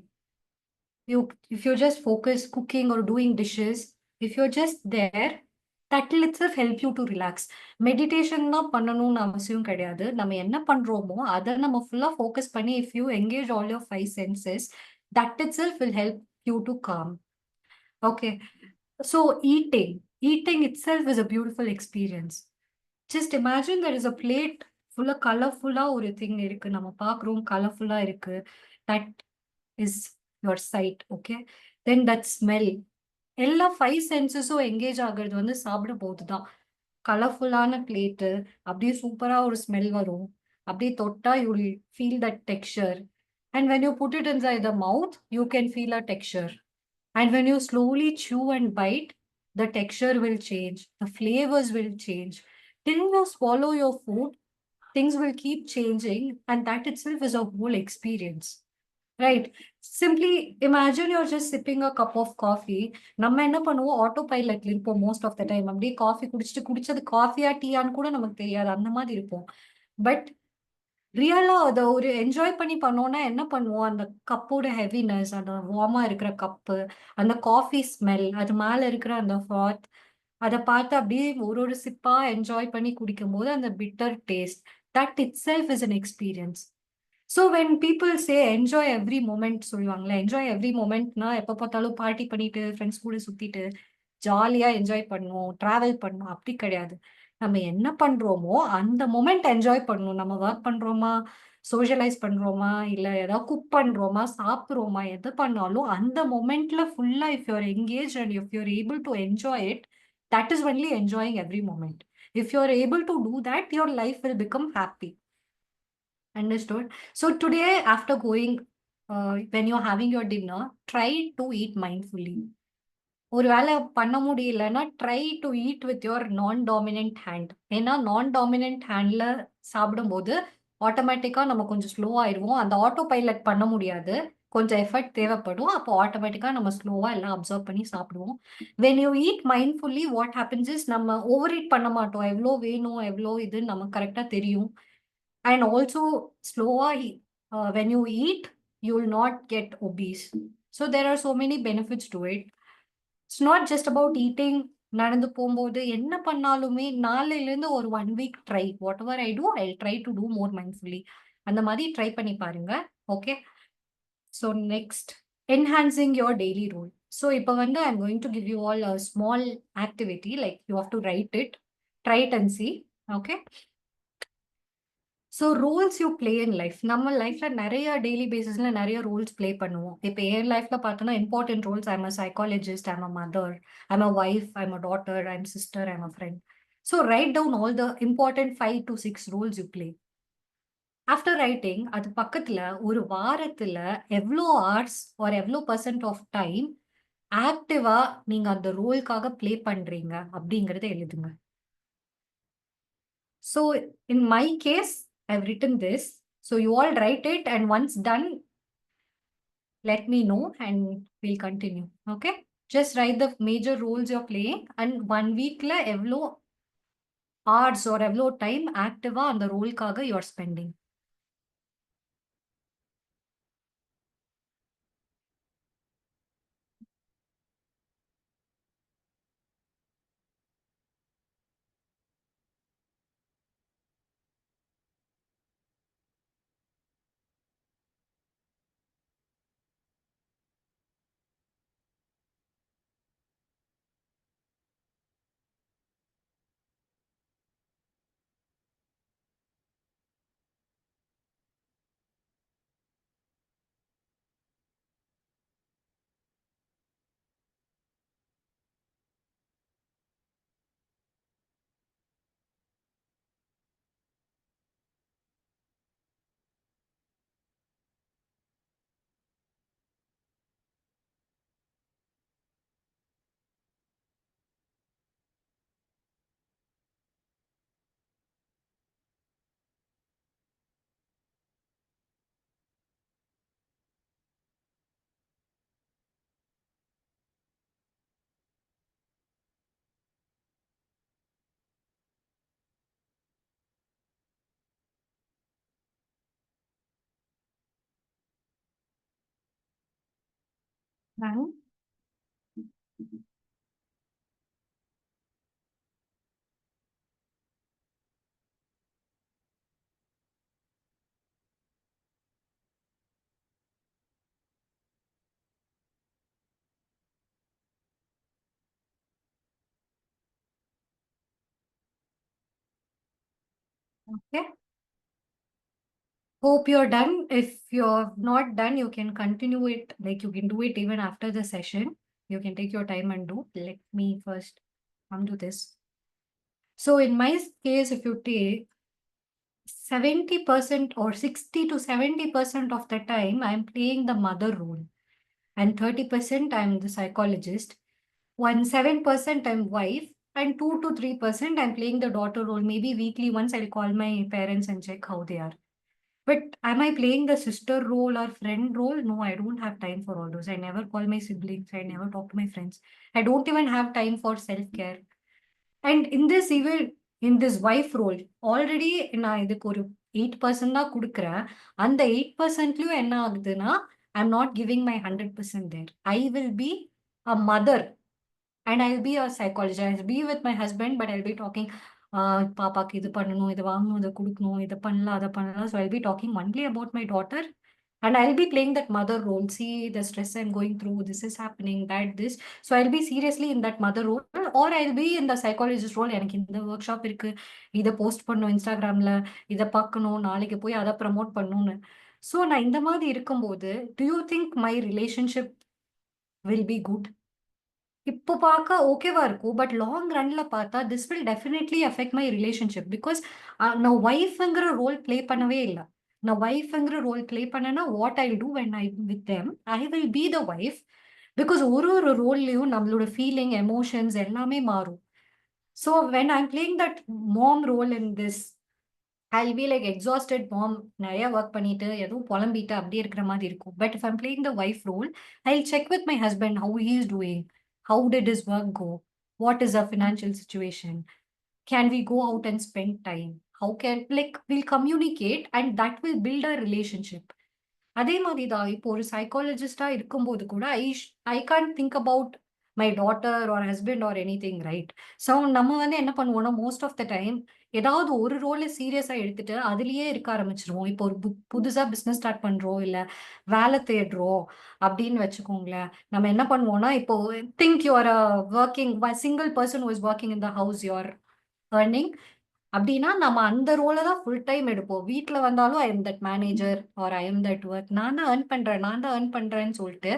If you just focus cooking or doing dishes, if you're just there, that will itself help you to relax. Meditation தான் பண்ணணும்னு அவசியம் கிடையாது. நம்ம என்ன பண்றோமோ அதை நம்ம ஃபுல்லா ஃபோக்கஸ் பண்ணி if you engage all your five senses, that itself will help you to calm. Okay. So eating itself is a beautiful experience. Just imagine there is a plate full of colorful-ஆ ஒரு thing இருக்கு. நம்ம பார்க்குறோம் colorful-ஆ இருக்கு. That is your sight. Okay. Then that smell. எல்லா 5 சென்சஸும் engage ஆகுறது வந்து சாப்பிடும் போது தான். கலர்ஃபுல்லான பிளேட்டு, அப்படியே சூப்பரா ஒரு ஸ்மெல் வரும். அப்படியே தொட்டா you will feel that texture. And when you put it inside the mouth, you can feel a texture. And when you slowly chew and bite, the texture will change, the flavors will change. Till you swallow your food, things will keep changing, and that itself is a whole experience. Right. Simply imagine you're just sipping a cup of coffee. நம்ம என்ன பண்ணுவோம், auto பைலட்ல இருப்போம் most of the time. அப்படியே coffee குடிச்சிட்டு குடிச்சது காஃபியா டீயான்னு கூட நமக்கு தெரியாது, அந்த மாதிரி இருப்போம். பட் ரியலா அத ஒரு என்ஜாய் பண்ணி பண்ணோம்னா என்ன பண்ணுவோம், அந்த கப்போட ஹெவினஸ், அந்த வார்மா இருக்கிற கப்பு, அந்த காஃபி ஸ்மெல், அது மேல இருக்கிற அந்த ஃப்ராத், அத பார்த்து அப்படியே ஒரு ஒரு சிப்பா என்ஜாய் பண்ணி குடிக்கும்போது அந்த bitter taste, that itself is an experience. So when people say enjoy every moment சொல்லுவாங்களே, என்ஜாய் எவ்ரி மூமெண்ட்னா எப்போ பார்த்தாலும் பார்ட்டி பண்ணிட்டு ஃப்ரெண்ட்ஸ் கூட சுத்திட்டு ஜாலியா என்ஜாய் பண்ணுவோம், டிராவல் பண்ணுவோம், அப்படி கிடையாது. நம்ம என்ன பண்றோமோ அந்த மொமெண்ட் என்ஜாய் பண்ணணும். நம்ம ஒர்க் பண்றோமா, சோஷியலைஸ் பண்றோமா, இல்ல ஏதாவது குக் பண்றோமா, சாப்பிடுறோமா, எது பண்ணாலும் அந்த மொமெண்ட்ல ஃபுல்லா if you're engage and if you're able to enjoy it, that is only enjoying every moment. If you are able to do that, your life will become happy. Understood. So today, after going, when you're having your dinner, try to eat mindfully. ஒரு வேளை பண்ண முடியலன்னா try to eat with your நான் dominant hand. ஏன்னா நான் dominant ஹேண்ட்ல சாப்பிடும்போது ஆட்டோமேட்டிக்கா நம்ம கொஞ்சம் ஸ்லோ ஆயிடுவோம். அந்த ஆட்டோ பைலட் பண்ண முடியாது, கொஞ்சம் எஃபர்ட் தேவைப்படும். அப்போ ஆட்டோமேட்டிக்கா நம்ம ஸ்லோவா எல்லாம் அப்சர்வ் பண்ணி சாப்பிடுவோம். When you eat mindfully what happens is, நம்ம ஓவர் ஈட் பண்ண மாட்டோம். எவ்வளோ வேணும் எவ்வளோ இது நமக்கு கரெக்டா தெரியும். அண்ட் ஆல்சோ ஸ்லோவா when you eat you will not get obese. So there are so many benefits to it. It's not just about eating. நடந்து போகும்போது என்ன பண்ணாலுமே நாளையிலேருந்து ஒரு 1 week try, whatever I do I try to do more mindfully. அந்த மாதிரி try பண்ணி பாருங்க. Okay. So next, enhancing your daily rule. So இப்போ வந்து I am going to give you all a small activity, like you have to write it, try it and see. Okay. So roles you play in life. நம்ம லைஃப்ல நிறைய daily பேசிஸ்ல நிறைய Rolle's play பண்ணுவோம். இப்போ என் லைஃப்ல பார்த்தோன்னா important roles, I'm a psychologist, I'm a mother, I'm a wife, I'm a daughter, I'm sister, I'm a friend. So write down all the important 5 to 6 roles you play. After writing அது பக்கத்துல ஒரு வாரத்துல எவ்வளோ hours or எவ்வளோ % of time ஆக்டிவா நீங்க அந்த ரோலுக்காக play பண்றீங்க அப்படிங்கறத எழுதுங்க. So in my case, I've written this. So you all write it, and once done, let me know and we'll continue. Okay? Just write the major roles you're playing and 1 week la evlo hours or evlo time active on the role kaga you're spending. Done. Okay. Hope you're done. If you're not done, you can continue it. Like you can do it even after the session. You can take your time and do. Let me first come to this. So in my case, if you take 70% or 60 to 70% of the time, I'm playing the mother role. And 30% I'm the psychologist. 7% I'm wife. And 2 to 3% I'm playing the daughter role. Maybe weekly once I'll call my parents and check how they are. But am I playing the sister role or friend role? No, I don't have time for all those. I never call my siblings. I never talk to my friends. I don't even have time for self-care. And in this, even in this wife role, already நான் இதுக்கு ஒரு 8% தான் கொடுக்குறேன். அந்த 8%லயும் என்ன ஆகுதுன்னா, I'm not giving my 100% there. I will be a mother and I'll be a psychologist. I'll be with my husband, but I'll be talking, பாப்பாக்கு இது பண்ணணும், இது வாங்கணும், இதை கொடுக்கணும், இதை பண்ணலாம், அதை பண்ணலாம். So I'll be talking only about my daughter. And I'll be playing that mother role. See the stress I'm going through. This is happening, that, this. So I'll be seriously in that mother role. Or I'll be in the psychologist role. எனக்கு இந்த work shop இருக்கு, இதை post பண்ணும் இன்ஸ்டாகிராம்ல, இதை பார்க்கணும், நாளைக்கு போய் அதை ப்ரமோட் பண்ணணும்னு. ஸோ நான் இந்த மாதிரி இருக்கும்போது, do you think my relationship will be good? இப்போ பார்க்க ஓகேவா இருக்கும். பட் லாங் ரன்ல பார்த்தா this will definitely affect my relationship. Because நான் ஒய்ஃப்ங்கிற ரோல் ப்ளே பண்ணவே இல்லை. நான் ஒய்ஃப்ங்கிற ரோல் ப்ளே பண்ணேன்னா what I do when I with them, I will be the wife. Because ஒரு ஒரு ரோல்லையும் நம்மளோட ஃபீலிங், எமோஷன்ஸ் எல்லாமே மாறும். So when I'm playing that mom role in this, I'll be like exhausted mom, நிறைய work பண்ணிட்டு எதுவும் புலம்பிட்டு அப்படியே இருக்கிற மாதிரி இருக்கும். But if I'm playing the wife role, I'll check with my husband how he is doing, how did his work go, what is our financial situation, can we go out and spend time, how can, like, we'll communicate and that will build a relationship. அதே மாதிரி தான் இப்போ ஒரு சைக்காலஜிஸ்டா இருக்கும்போது கூட I can't think about my daughter or husband or any thing, right? So நம்ம வந்து என்ன பண்ணுவோம்னா, மோஸ்ட் ஆஃப் த டைம் ஏதாவது ஒரு ரோலை சீரியஸா எடுத்துட்டு அதுலயே இருக்க ஆரம்பிச்சிருவோம். இப்போ ஒரு புதுசா பிசினஸ் ஸ்டார்ட் பண்றோம், இல்ல வேலை தேடுறோம் அப்படின்னு வச்சுக்கோங்களேன். நம்ம என்ன பண்ணுவோம்னா, இப்போ think you're working single person who is working in the house, you're earning அப்படின்னா நம்ம அந்த ரோலை தான் ஃபுல் டைம் எடுப்போம். வீட்டில் வந்தாலும் I am that manager R I am that work, நான் தான் ஏர்ன் பண்றேன், நான் தான் ஏர்ன் பண்றேன்னு சொல்லிட்டு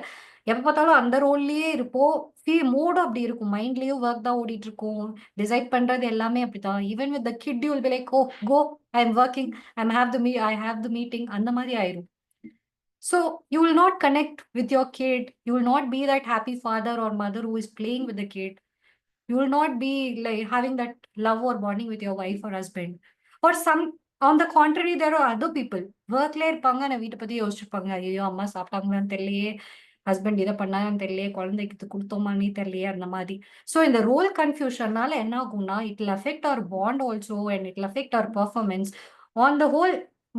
எப்போ பார்த்தாலும் அந்த ரோல்லையே இருப்போம். மூடும் அப்படி இருக்கும், மைண்ட்லயும் ஒர்க் தான் ஓடிட்டு இருக்கும். டிசைட் பண்றது எல்லாமே அப்படிதான். Even with the kid you will be like, oh go, I am working, I have the meeting, அந்த மாதிரி ஆயிரும். So you will not connect with your kid. You will not be that happy father or mother who is playing with the kid. You will not be like having that love or bonding with your wife or husband. Or some, on the contrary, there are other people. Workல இருப்பாங்க, நான் வீட்டை பத்தி யோசிச்சிருப்பாங்க. ஐயோ அம்மா சாப்பிட்டாங்களான்னு தெரியலையே, husband இதை பண்ணாங்கன்னு தெரியலையே, குழந்தைக்கு இது கொடுத்தோமானே தெரியலையே, அந்த மாதிரி. ஸோ இந்த ரோல் கன்ஃபியூஷன்னால என்ன ஆகும்னா, it will affect our bond also and it will affect our performance. On the whole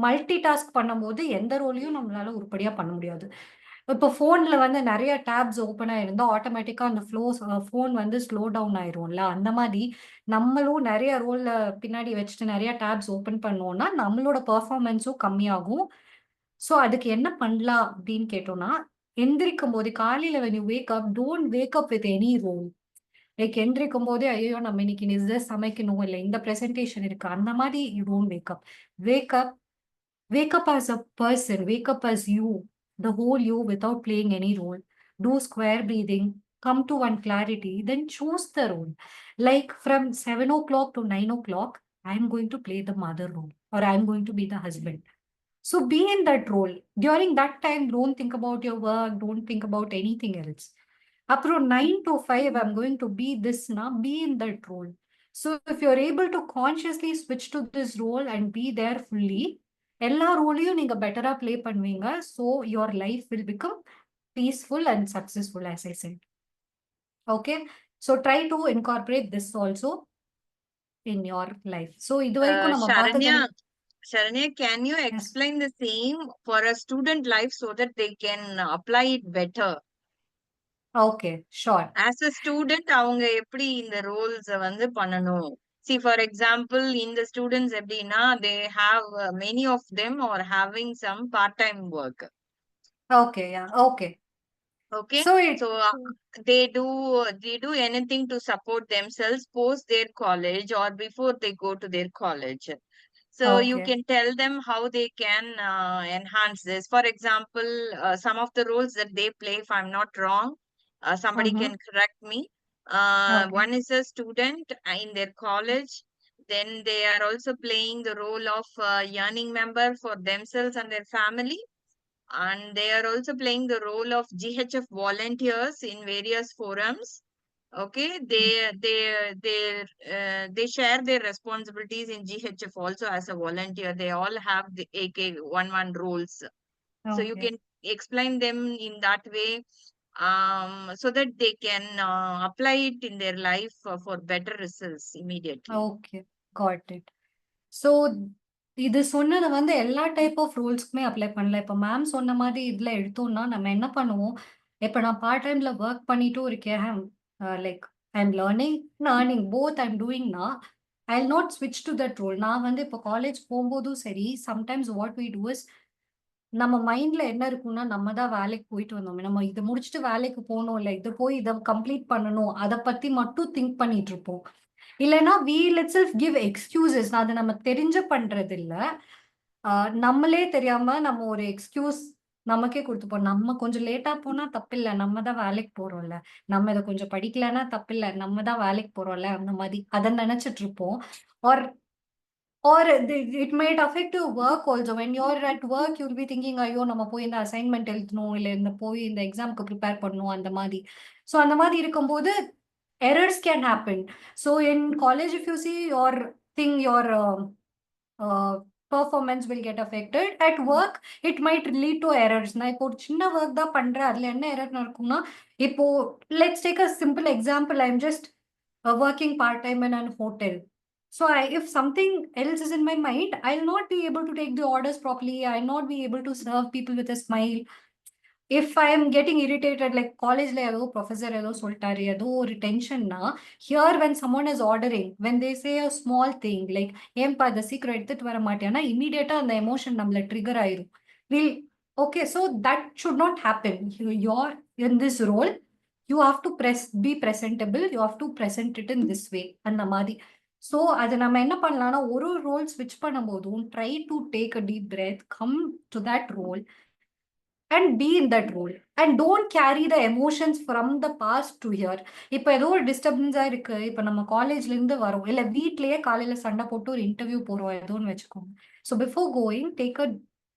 multi task பண்ணும்போது எந்த ரோலையும் நம்மளால உருப்படியா பண்ண முடியாது. இப்போ ஃபோன்ல வந்து நிறைய டேப்ஸ் ஓப்பன் ஆயிருந்தா ஆட்டோமேட்டிக்கா அந்த ஃபோன் வந்து ஸ்லோ டவுன் ஆயிரும்ல. அந்த மாதிரி நம்மளும் நிறைய ரோல்ல பின்னாடி வச்சுட்டு நிறைய டேப்ஸ் ஓப்பன் பண்ணோம்னா நம்மளோட பெர்ஃபார்மன்ஸும் கம்மியாகும். ஸோ அதுக்கு என்ன பண்ணலாம் அப்படின்னு கேட்டோம்னா, எந்திரிக்கும் போது காலையில when you wake up, don't wake up with any role. Like எந்திரிக்கும் போதே ஐயோ நம்ம இன்னைக்கு இதை சமைக்கணும், இல்லை இந்த பிரசன்டேஷன் இருக்கு, அந்த மாதிரி you don't wake up. Wake up, wake up as a person, wake up as you, the whole you without playing any role. Do square breathing, come to one clarity, then choose the role. Like from 7 o'clock to 9 o'clock, I'm going to play the mother role or I'm going to be the husband. So be in that role. During that time, don't think about your work, don't think about anything else. Apro 9 to 5, I'm going to be this now, be in that role. So if you're able to consciously switch to this role and be there fully, எல்லா ரோலையும் நீங்க பெட்டரா play பண்ணுவீங்க. So your life will become peaceful and successful, as I said. Okay, so try to incorporate this also in your life. So இது வரைக்கும் நம்ம பார்த்தது. Sharanya, can you explain the same for a student life so that they can apply it better? Okay, sure. as a student அவங்க எப்படி இந்த roles வந்து பண்ணணும். See, for example, இந்த students எப்படின்னா they have many of them are having some part-time work. Okay, yeah, okay. Okay, So it, so they do anything to support themselves post their college or before they go to their college. So you okay. can tell them how they can enhance this. For example, some of the roles that they play, if I'm not wrong, somebody Mm-hmm. can correct me. Okay. One is a student in their college. Then they are also playing the role of yearning member for themselves and their family. And they are also playing the role of GHF volunteers in various forums. Okay, they share their responsibilities in GHF also as a volunteer. They all have the AK11 roles. So you Okay. can explain them in that way, so that they can apply it in their life for better results immediately. Okay. Got it. So இது சொன்னது வந்து எல்லா type of ரூல்ஸ்க்குமே apply பண்ணல. இப்போ ma'am சொன்ன மாதிரி இதில் எடுத்தோம்னா நம்ம என்ன பண்ணுவோம், இப்போ நான் பார்ட் டைமில் ஒர்க் பண்ணிட்டும் இருக்கேன், like I am learning earning both I am டூயிங்னா ஐ வில் நாட் ஸ்விட்ச் டு தட் ரூல். நான் வந்து இப்போ காலேஜ் போகும்போதும் சரி, sometimes what we do is நம்ம மைண்ட்ல என்ன இருக்கும்னா நம்ம தான் வேலைக்கு போயிட்டு வந்தோம், நம்ம இதை முடிச்சுட்டு வேலைக்கு போகணும், இல்லை இதை போய் இதை கம்ப்ளீட் பண்ணணும், அதை பற்றி மட்டும் திங்க் பண்ணிட்டு இருப்போம். இல்லைன்னா we'll itself give excuses. அது நம்ம தெரிஞ்ச பண்றது இல்ல, நம்மளே தெரியாம நம்ம ஒரு எக்ஸ்கியூஸ் நமக்கே கொடுத்துப்போம். நம்ம கொஞ்சம் லேட்டா போனா தப்பில்ல, நம்ம தான் வேலைக்கு போறோம்ல, நம்ம இதை கொஞ்சம் படிக்கலன்னா தப்பில்ல, நம்ம தான் வேலைக்கு போறோம்ல, அந்த மாதிரி அதை நினைச்சிட்டு இருப்போம். Or it might affect your work also. When you're at work, you'll be thinking, ஐயோ நம்ம போய் இந்த அசைன்மெண்ட் எழுதணும், இல்லை இந்த போய் இந்த எக்ஸாமுக்கு ப்ரிப்பேர் பண்ணணும், அந்த மாதிரி. ஸோ அந்த மாதிரி இருக்கும்போது errors can happen. So in college, if you see your thing, your performance will get affected. At work, it might lead to errors. நான் இப்போ ஒரு சின்ன ஒர்க் தான் பண்றேன், அதுல என்ன எரர் நடக்கும்னா, இப்போ let's take a simple example. I'm just working part time in an hotel. So if something else is in my mind, I'll not be able to take the orders properly. I'll not be able to serve people with a smile. If I am getting irritated, like college la ஏதோ professor ஏதோ சொல்லிட்டாரு, ஏதோ ஒரு டென்ஷன்னா, here when someone is ordering, when they say a small thing like ஏன்பா இந்த சீக்கிரம் எடுத்துட்டு வர மாட்டேன்னா, இமீடியட்டா அந்த எமோஷன் நம்மள ட்ரிகர் ஆயிரும். will okay, so that should not happen. You're in this role, you have to be presentable, you have to present it in this way, அந்த மாதிரி. ஸோ அது நம்ம என்ன பண்ணலாம்னா, ஒரு ரோல் ஸ்விட்ச் பண்ணும்போதும் try to take a deep breath, come to that role and be in that role, and don't carry the emotions from the past to here. இப்போ ஏதோ ஒரு டிஸ்டர்பன்ஸா இருக்கு, இப்போ நம்ம காலேஜ்ல இருந்து வரோம், இல்ல வீட்லயே காலையில சண்டை போட்டு ஒரு இன்டர்வியூ போறோம் ஏதோன்னு வச்சுக்கோங்க. So before going, take a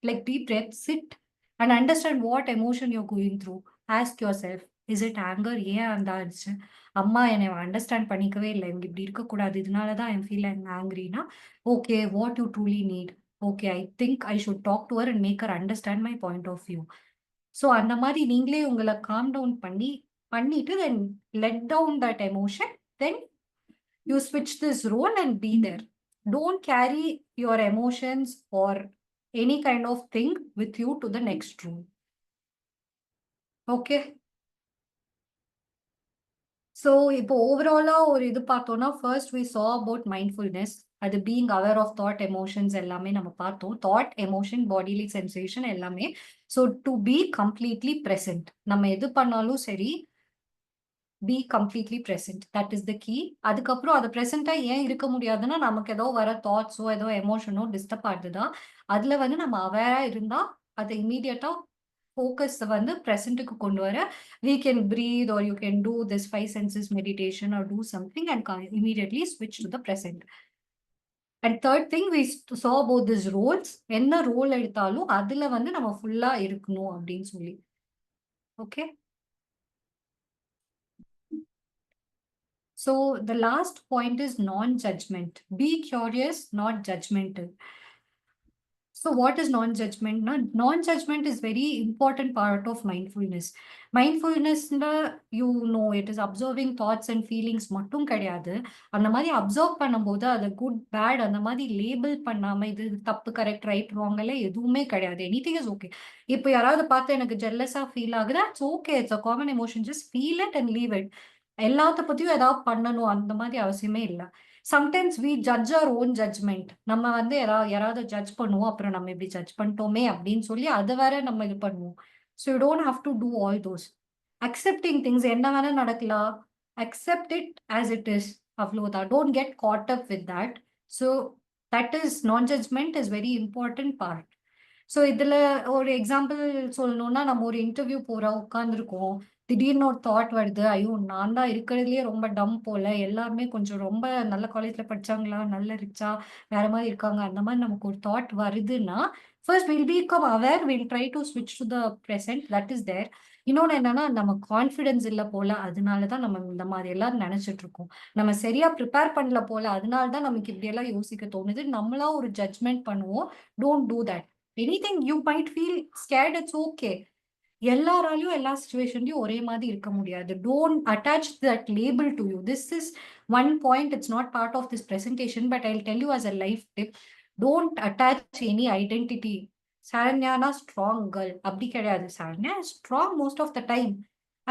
like deep breath, sit and understand what emotion you're going through. Ask yourself, is it anger? ஏன் அந்த ஆச்சு, அம்மா என்னை அண்டர்ஸ்டாண்ட் பண்ணிக்கவே இல்லை, இங்க இப்படி இருக்கக்கூடாது, இதனாலதான் ஐ ஃபீல் ஆங்கிரினா, okay, what you truly need, okay, I think I should talk to her and make her understand my point of view. So அந்த மாதிரி நீங்களே உங்களை காம் டவுன் பண்ணிட்டு then let down that emotion, then you ஸ்விட்ச் this role and be there. Don't carry your emotions or any kind of thing with you to the next room. Okay, so இப்போ ஓவராலாக ஒரு இது பார்த்தோம்னா, first we saw about mindfulness. அது being aware of thought, emotions எல்லாமே நம்ம பார்த்தோம். Thought, emotion, bodily sensation எல்லாமே. So to be completely present, நம்ம எது பண்ணாலும் சரி, be completely present, that is the key. அதுக்கப்புறம் அது ப்ரெசென்ட்டாக ஏன் இருக்க முடியாதுன்னா, நமக்கு ஏதோ வர தாட்ஸோ ஏதோ எமோஷனோ டிஸ்டர்ப் ஆகுதுதான். அதில் வந்து நம்ம அவேராக இருந்தால் அதை இமீடியட்டாக ஃபோக்கஸ் வந்து ப்ரெசென்ட்டுக்கு கொண்டு வர, we can breathe or you can do this 5 senses meditation or do something and immediately switch to the present. And third thing we saw about these roles, என்ன ரோல் எடுத்தாலும் அதுல வந்து நம்ம ஃபுல்லா இருக்கணும் அப்படின்னு சொல்லி. Okay, so the last point is non-judgment. Be curious, not judgmental. So what is non-judgment? Non-judgment is very important part of mindfulness. Mindfulness, it is observing thoughts and feelings மட்டும் கிடையாது. அந்த மாதிரி அப்சர்வ் பண்ணும்போது அது குட் பேட் அந்த மாதிரி label பண்ணாம இது தப்பு கரெக்ட் ரைட் ராங் எல்லாம் எதுவுமே கிடையாது. Anything is okay. இப்போ யாராவது பார்த்து எனக்கு ஜெல்லஸா ஃபீல் ஆகுது, it's okay, it's a common emotion, just feel it and leave it. எல்லாத்த பத்தியும் ஏதாவது பண்ணணும் அந்த மாதிரி அவசியமே இல்லை. Sometimes we judge our own judgement. நம்ம வந்து யாராவது ஜட்ஜ் பண்ணுவோம், அப்புறம் நம்ம இப்படி ஜட்ஜ் பண்ணிட்டோமே அப்படின்னு சொல்லி அதை வேற நம்ம இது பண்ணுவோம். So you don't have to do all those. Accepting things என்ன வேணா நடக்கலாம், accept it as it is, அவ்வளோதான். Don't get caught up with that. So that is non judgement is very important part. So இதுல ஒரு example சொல்லணும்னா, நம்ம ஒரு interview போறோம், உட்காந்துருக்கோம், திடீர்னு ஒரு தாட் வருது, ஐயோ நான் தான் இருக்கிறதுலயே ரொம்ப டம் போல, எல்லாருமே கொஞ்சம் ரொம்ப நல்ல காலேஜ்ல படிச்சாங்களா, நல்ல ரிச்சா வேற மாதிரி இருக்காங்க, அந்த மாதிரி நமக்கு ஒரு தாட் வருதுன்னா, first will become aware, will try to ஸ்விட்ச் to the present, that is there. இன்னொன்னு என்னன்னா, நம்ம கான்ஃபிடன்ஸ் இல்லை போல, அதனாலதான் நம்ம இந்த மாதிரி எல்லாம் நினைச்சிட்டு இருக்கோம். நம்ம சரியா ப்ரிப்பேர் பண்ணல போல, அதனாலதான் நமக்கு இப்படி எல்லாம் யோசிக்க தோணுது. நம்மளா ஒரு ஜட்ஜ்மெண்ட் பண்ணுவோம். Don't do that. Anything you might feel scared, it's okay. எல்லாராலையும் எல்லா சுச்சுவேஷன்லயும் ஒரே மாதிரி இருக்க முடியாது. Don't attach that label to you. This is one point, it's not part of this presentation, but I tell you as a life tip. Don't attach any identity. சரண்யானா strong girl அப்படி கிடையாது. Saranya strong most of the time.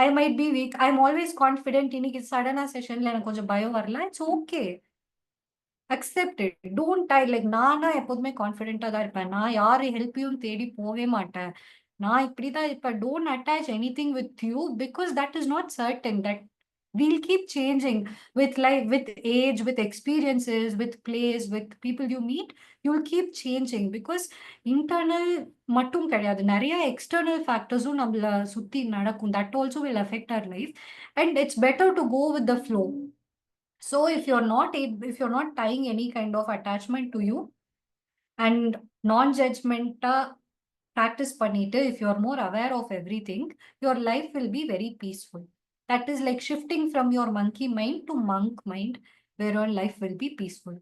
I might be weak, I am always confident. இன்னைக்கு சடனா செஷன்ல எனக்கு கொஞ்சம் பயம் வரல, it's okay. Accept it. Don't I like நானா எப்போதுமே கான்ஃபிடென்ட்டா தான் இருப்பேன். நான் யாரு ஹெல்ப்பையும் தேடி போவே மாட்டேன். நான் இப்படிதான் இருப்பேன். Don't attach any thing with you, because that is not certain. That we'll keep changing with life, with age, with experiences, with place, with people you meet. You'll keep changing because internal மட்டும் கிடையாது, நிறைய external factorsம் நம்மள சுத்தி நடக்கும். That also will affect our life, and it's better to go with the flow. So if you're not tying any kind of attachment to you and non-judgment practice பண்ணிட்டு, if you're more aware of everything, your life will be very peaceful. That is like shifting from your monkey mind to monk mind, where your life will be peaceful.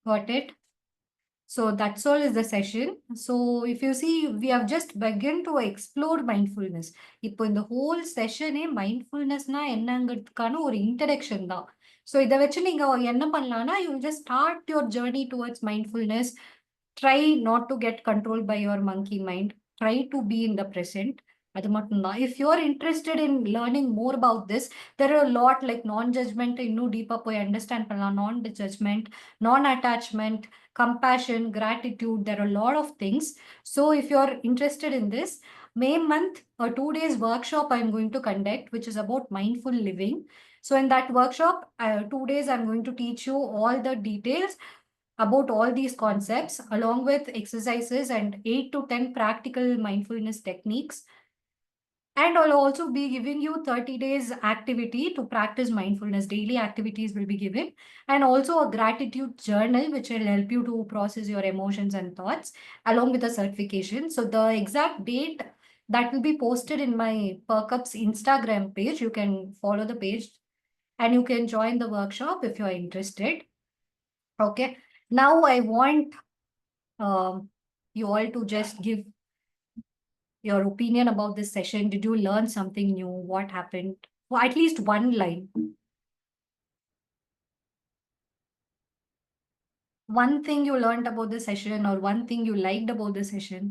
Got it? So that's all is the session. So if you see, we have just begun to explore mindfulness. இப்போ இந்த whole session mindfulnessனா என்னங்கிறதுக்கான ஒரு introduction தான். So இதை வச்சு நீங்க என்ன பண்ணலாம்னா, you will just start your journey towards mindfulness. Try not to get controlled by your monkey mind. Try to be in the present. அது மட்டும்தான். If you're interested in learning more about this, there are a lot like non-judgment, இன்னும் டீப்பா போய் understand பண்ணலாம். Non-judgment, non-attachment, compassion, gratitude, there are a lot of things. So if you're interested in this, May month, a 2 days workshop I'm going to conduct, which is about mindful living. So in that workshop, 2 days, I'm going to teach you all the details about all these concepts, along with exercises and 8 to 10 practical mindfulness techniques. And I'll also be giving you 30 days activity to practice mindfulness. Daily activities will be given, and also a gratitude journal, which will help you to process your emotions and thoughts, along with a certification. So the exact date that will be posted in my Perkups Instagram page. You can follow the page and you can join the workshop if you're interested. Okay. Now I want you all to just give your opinion about this session. Did you learn something new? What happened? Well, at least one line. One thing you learned about the session, or one thing you liked about the session.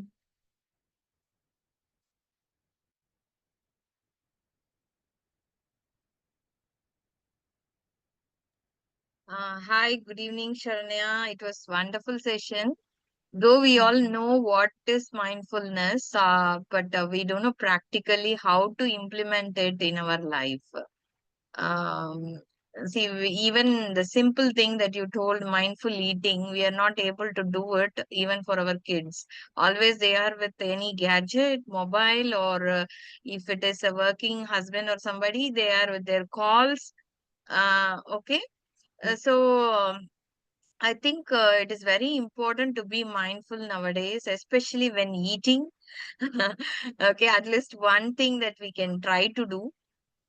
Hi, good evening, Sharanya. It was wonderful session. Though we all know what is mindfulness, but we don't know practically how to implement it in our life. See, even the simple thing that you told, mindful eating, we are not able to do it even for our kids. Always they are with any gadget, mobile, or if it is a working husband or somebody, they are with their calls. Okay. So I think it is very important to be mindful nowadays, especially when eating. Okay, at least one thing that we can try to do.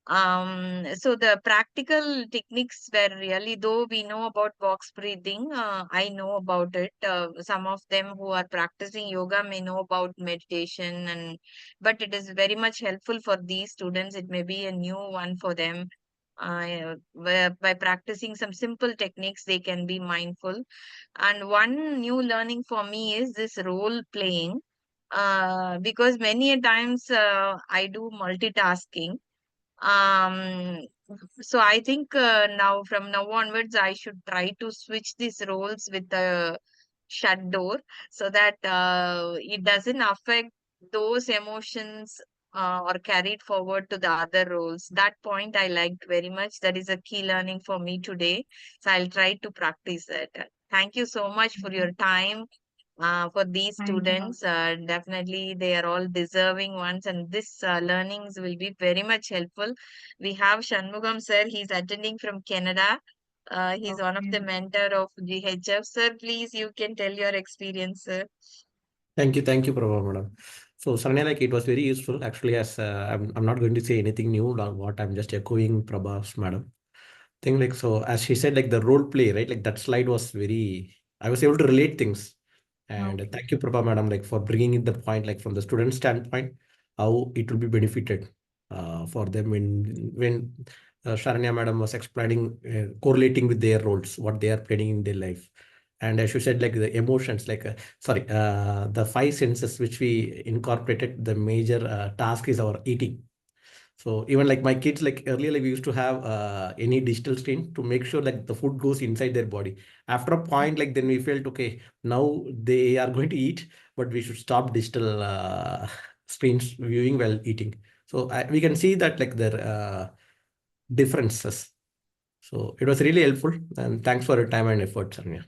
So the practical techniques were really, though we know about box breathing, I know about it. Some of them who are practicing yoga may know about meditation, but it is very much helpful for these students. It may be a new one for them. Where by practicing some simple techniques, they can be mindful. And one new learning for me is this role playing, because many a times I do multitasking. um so I think now from now onwards I should try to switch these roles with the shut door, so that it doesn't affect those emotions or carried forward to the other roles. That point I liked very much. That is a key learning for me today, so I'll try to practice that. Thank you so much for your time. For these Thank you. students, definitely they are all deserving ones, and this learnings will be very much helpful. We have Shanmugam sir, he's attending from Canada. He's one of the Okay. mentor of GHF. Sir, please, you can tell your experience, sir. Thank you, Prabha madam. So Saranya, like it was very useful. Actually, as I'm not going to say anything new on what I'm just echoing Prabha's madam. Thing like so, as she said, like the role play, right? Like that slide was very. I was able to relate things, and Okay. thank you, Prabha madam, like for bringing in the point, like from the student standpoint, how it will be benefited for them when Sharanya madam was explaining, correlating with their roles, what they are playing in their life. And as you said, like the emotions, like the five senses which we incorporated, the major task is our eating. So even like my kids, like earlier, like we used to have any digital screen to make sure like the food goes inside their body. After a point, like then we felt okay, now they are going to eat, but we should stop digital screens viewing while eating. So we can see that like their differences. So it was really helpful, and thanks for your time and effort, Sarnya.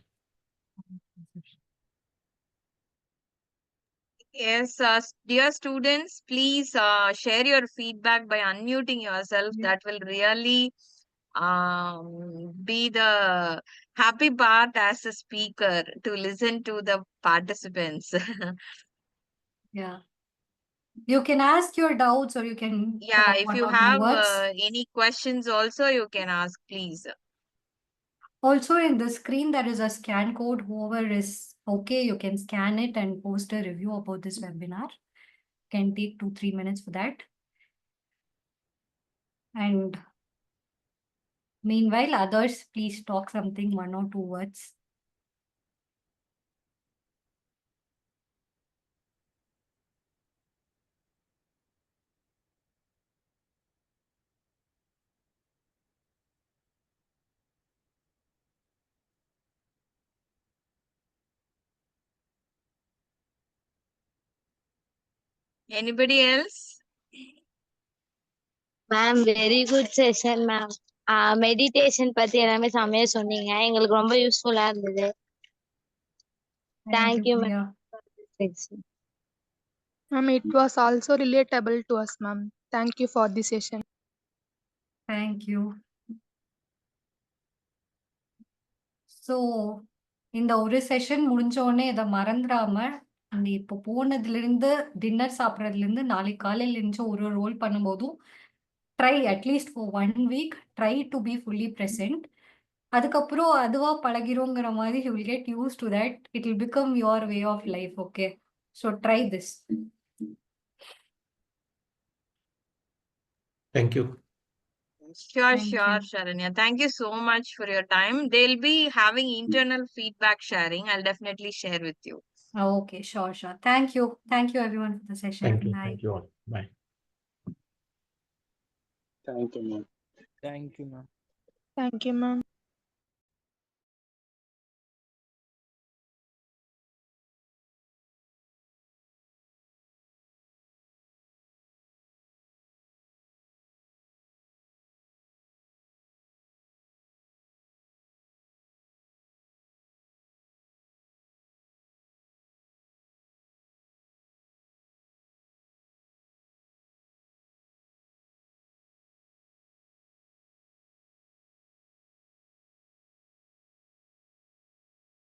Yes, dear students, please share your feedback by unmuting yourself. Yeah. That will really be the happy part as a speaker to listen to the participants. Yeah. You can ask your doubts or you can Yeah, talk if one you or two have words. any questions also, you can ask, please. Also, in the screen, there is a scan code. Whoever is okay, you can scan it and post a review about this webinar. Can take 2-3 minutes for that. And meanwhile, others, please talk something, 1 or 2 words. Anybody else? Ma'am very good session ma'am. Meditation பத்தி எல்லாமே செம்மையா சொன்னீங்க, எங்களுக்கு ரொம்ப யூஸ்ஃபுல்லா இருந்தது. Thank thank you you. Ma'am. Yeah. Ma'am, it was also relatable to us, ma'am. Thank you for the session. Thank you. So இந்த ஒரு செஷன் முடிஞ்ச உடனே இதை மறந்துடாம நீ இப்போ போனதுலேருந்து டின்னர் சாப்பிட்றதுலேருந்து நாளைக்கு காலையில் எழுந்து ஒரு ரோல் பண்ணும்போதும் try at least for 1 week try to be fully present. அதுக்கப்புறம் அதுவாக பழகிறோங்கிற மாதிரி you will get use to that. It will become your way of life. Okay, so try this. Thank you. Sure, Thank sure, you. Sharanya. Thank you so much for your time. They'll be having internal feedback sharing. I'll definitely share with you. Okay, sure. Thank you. Thank you everyone for the session. Thank you. Bye. Thank you all. Bye. Thank you, ma'am. Thank you, ma'am. Thank you, ma'am.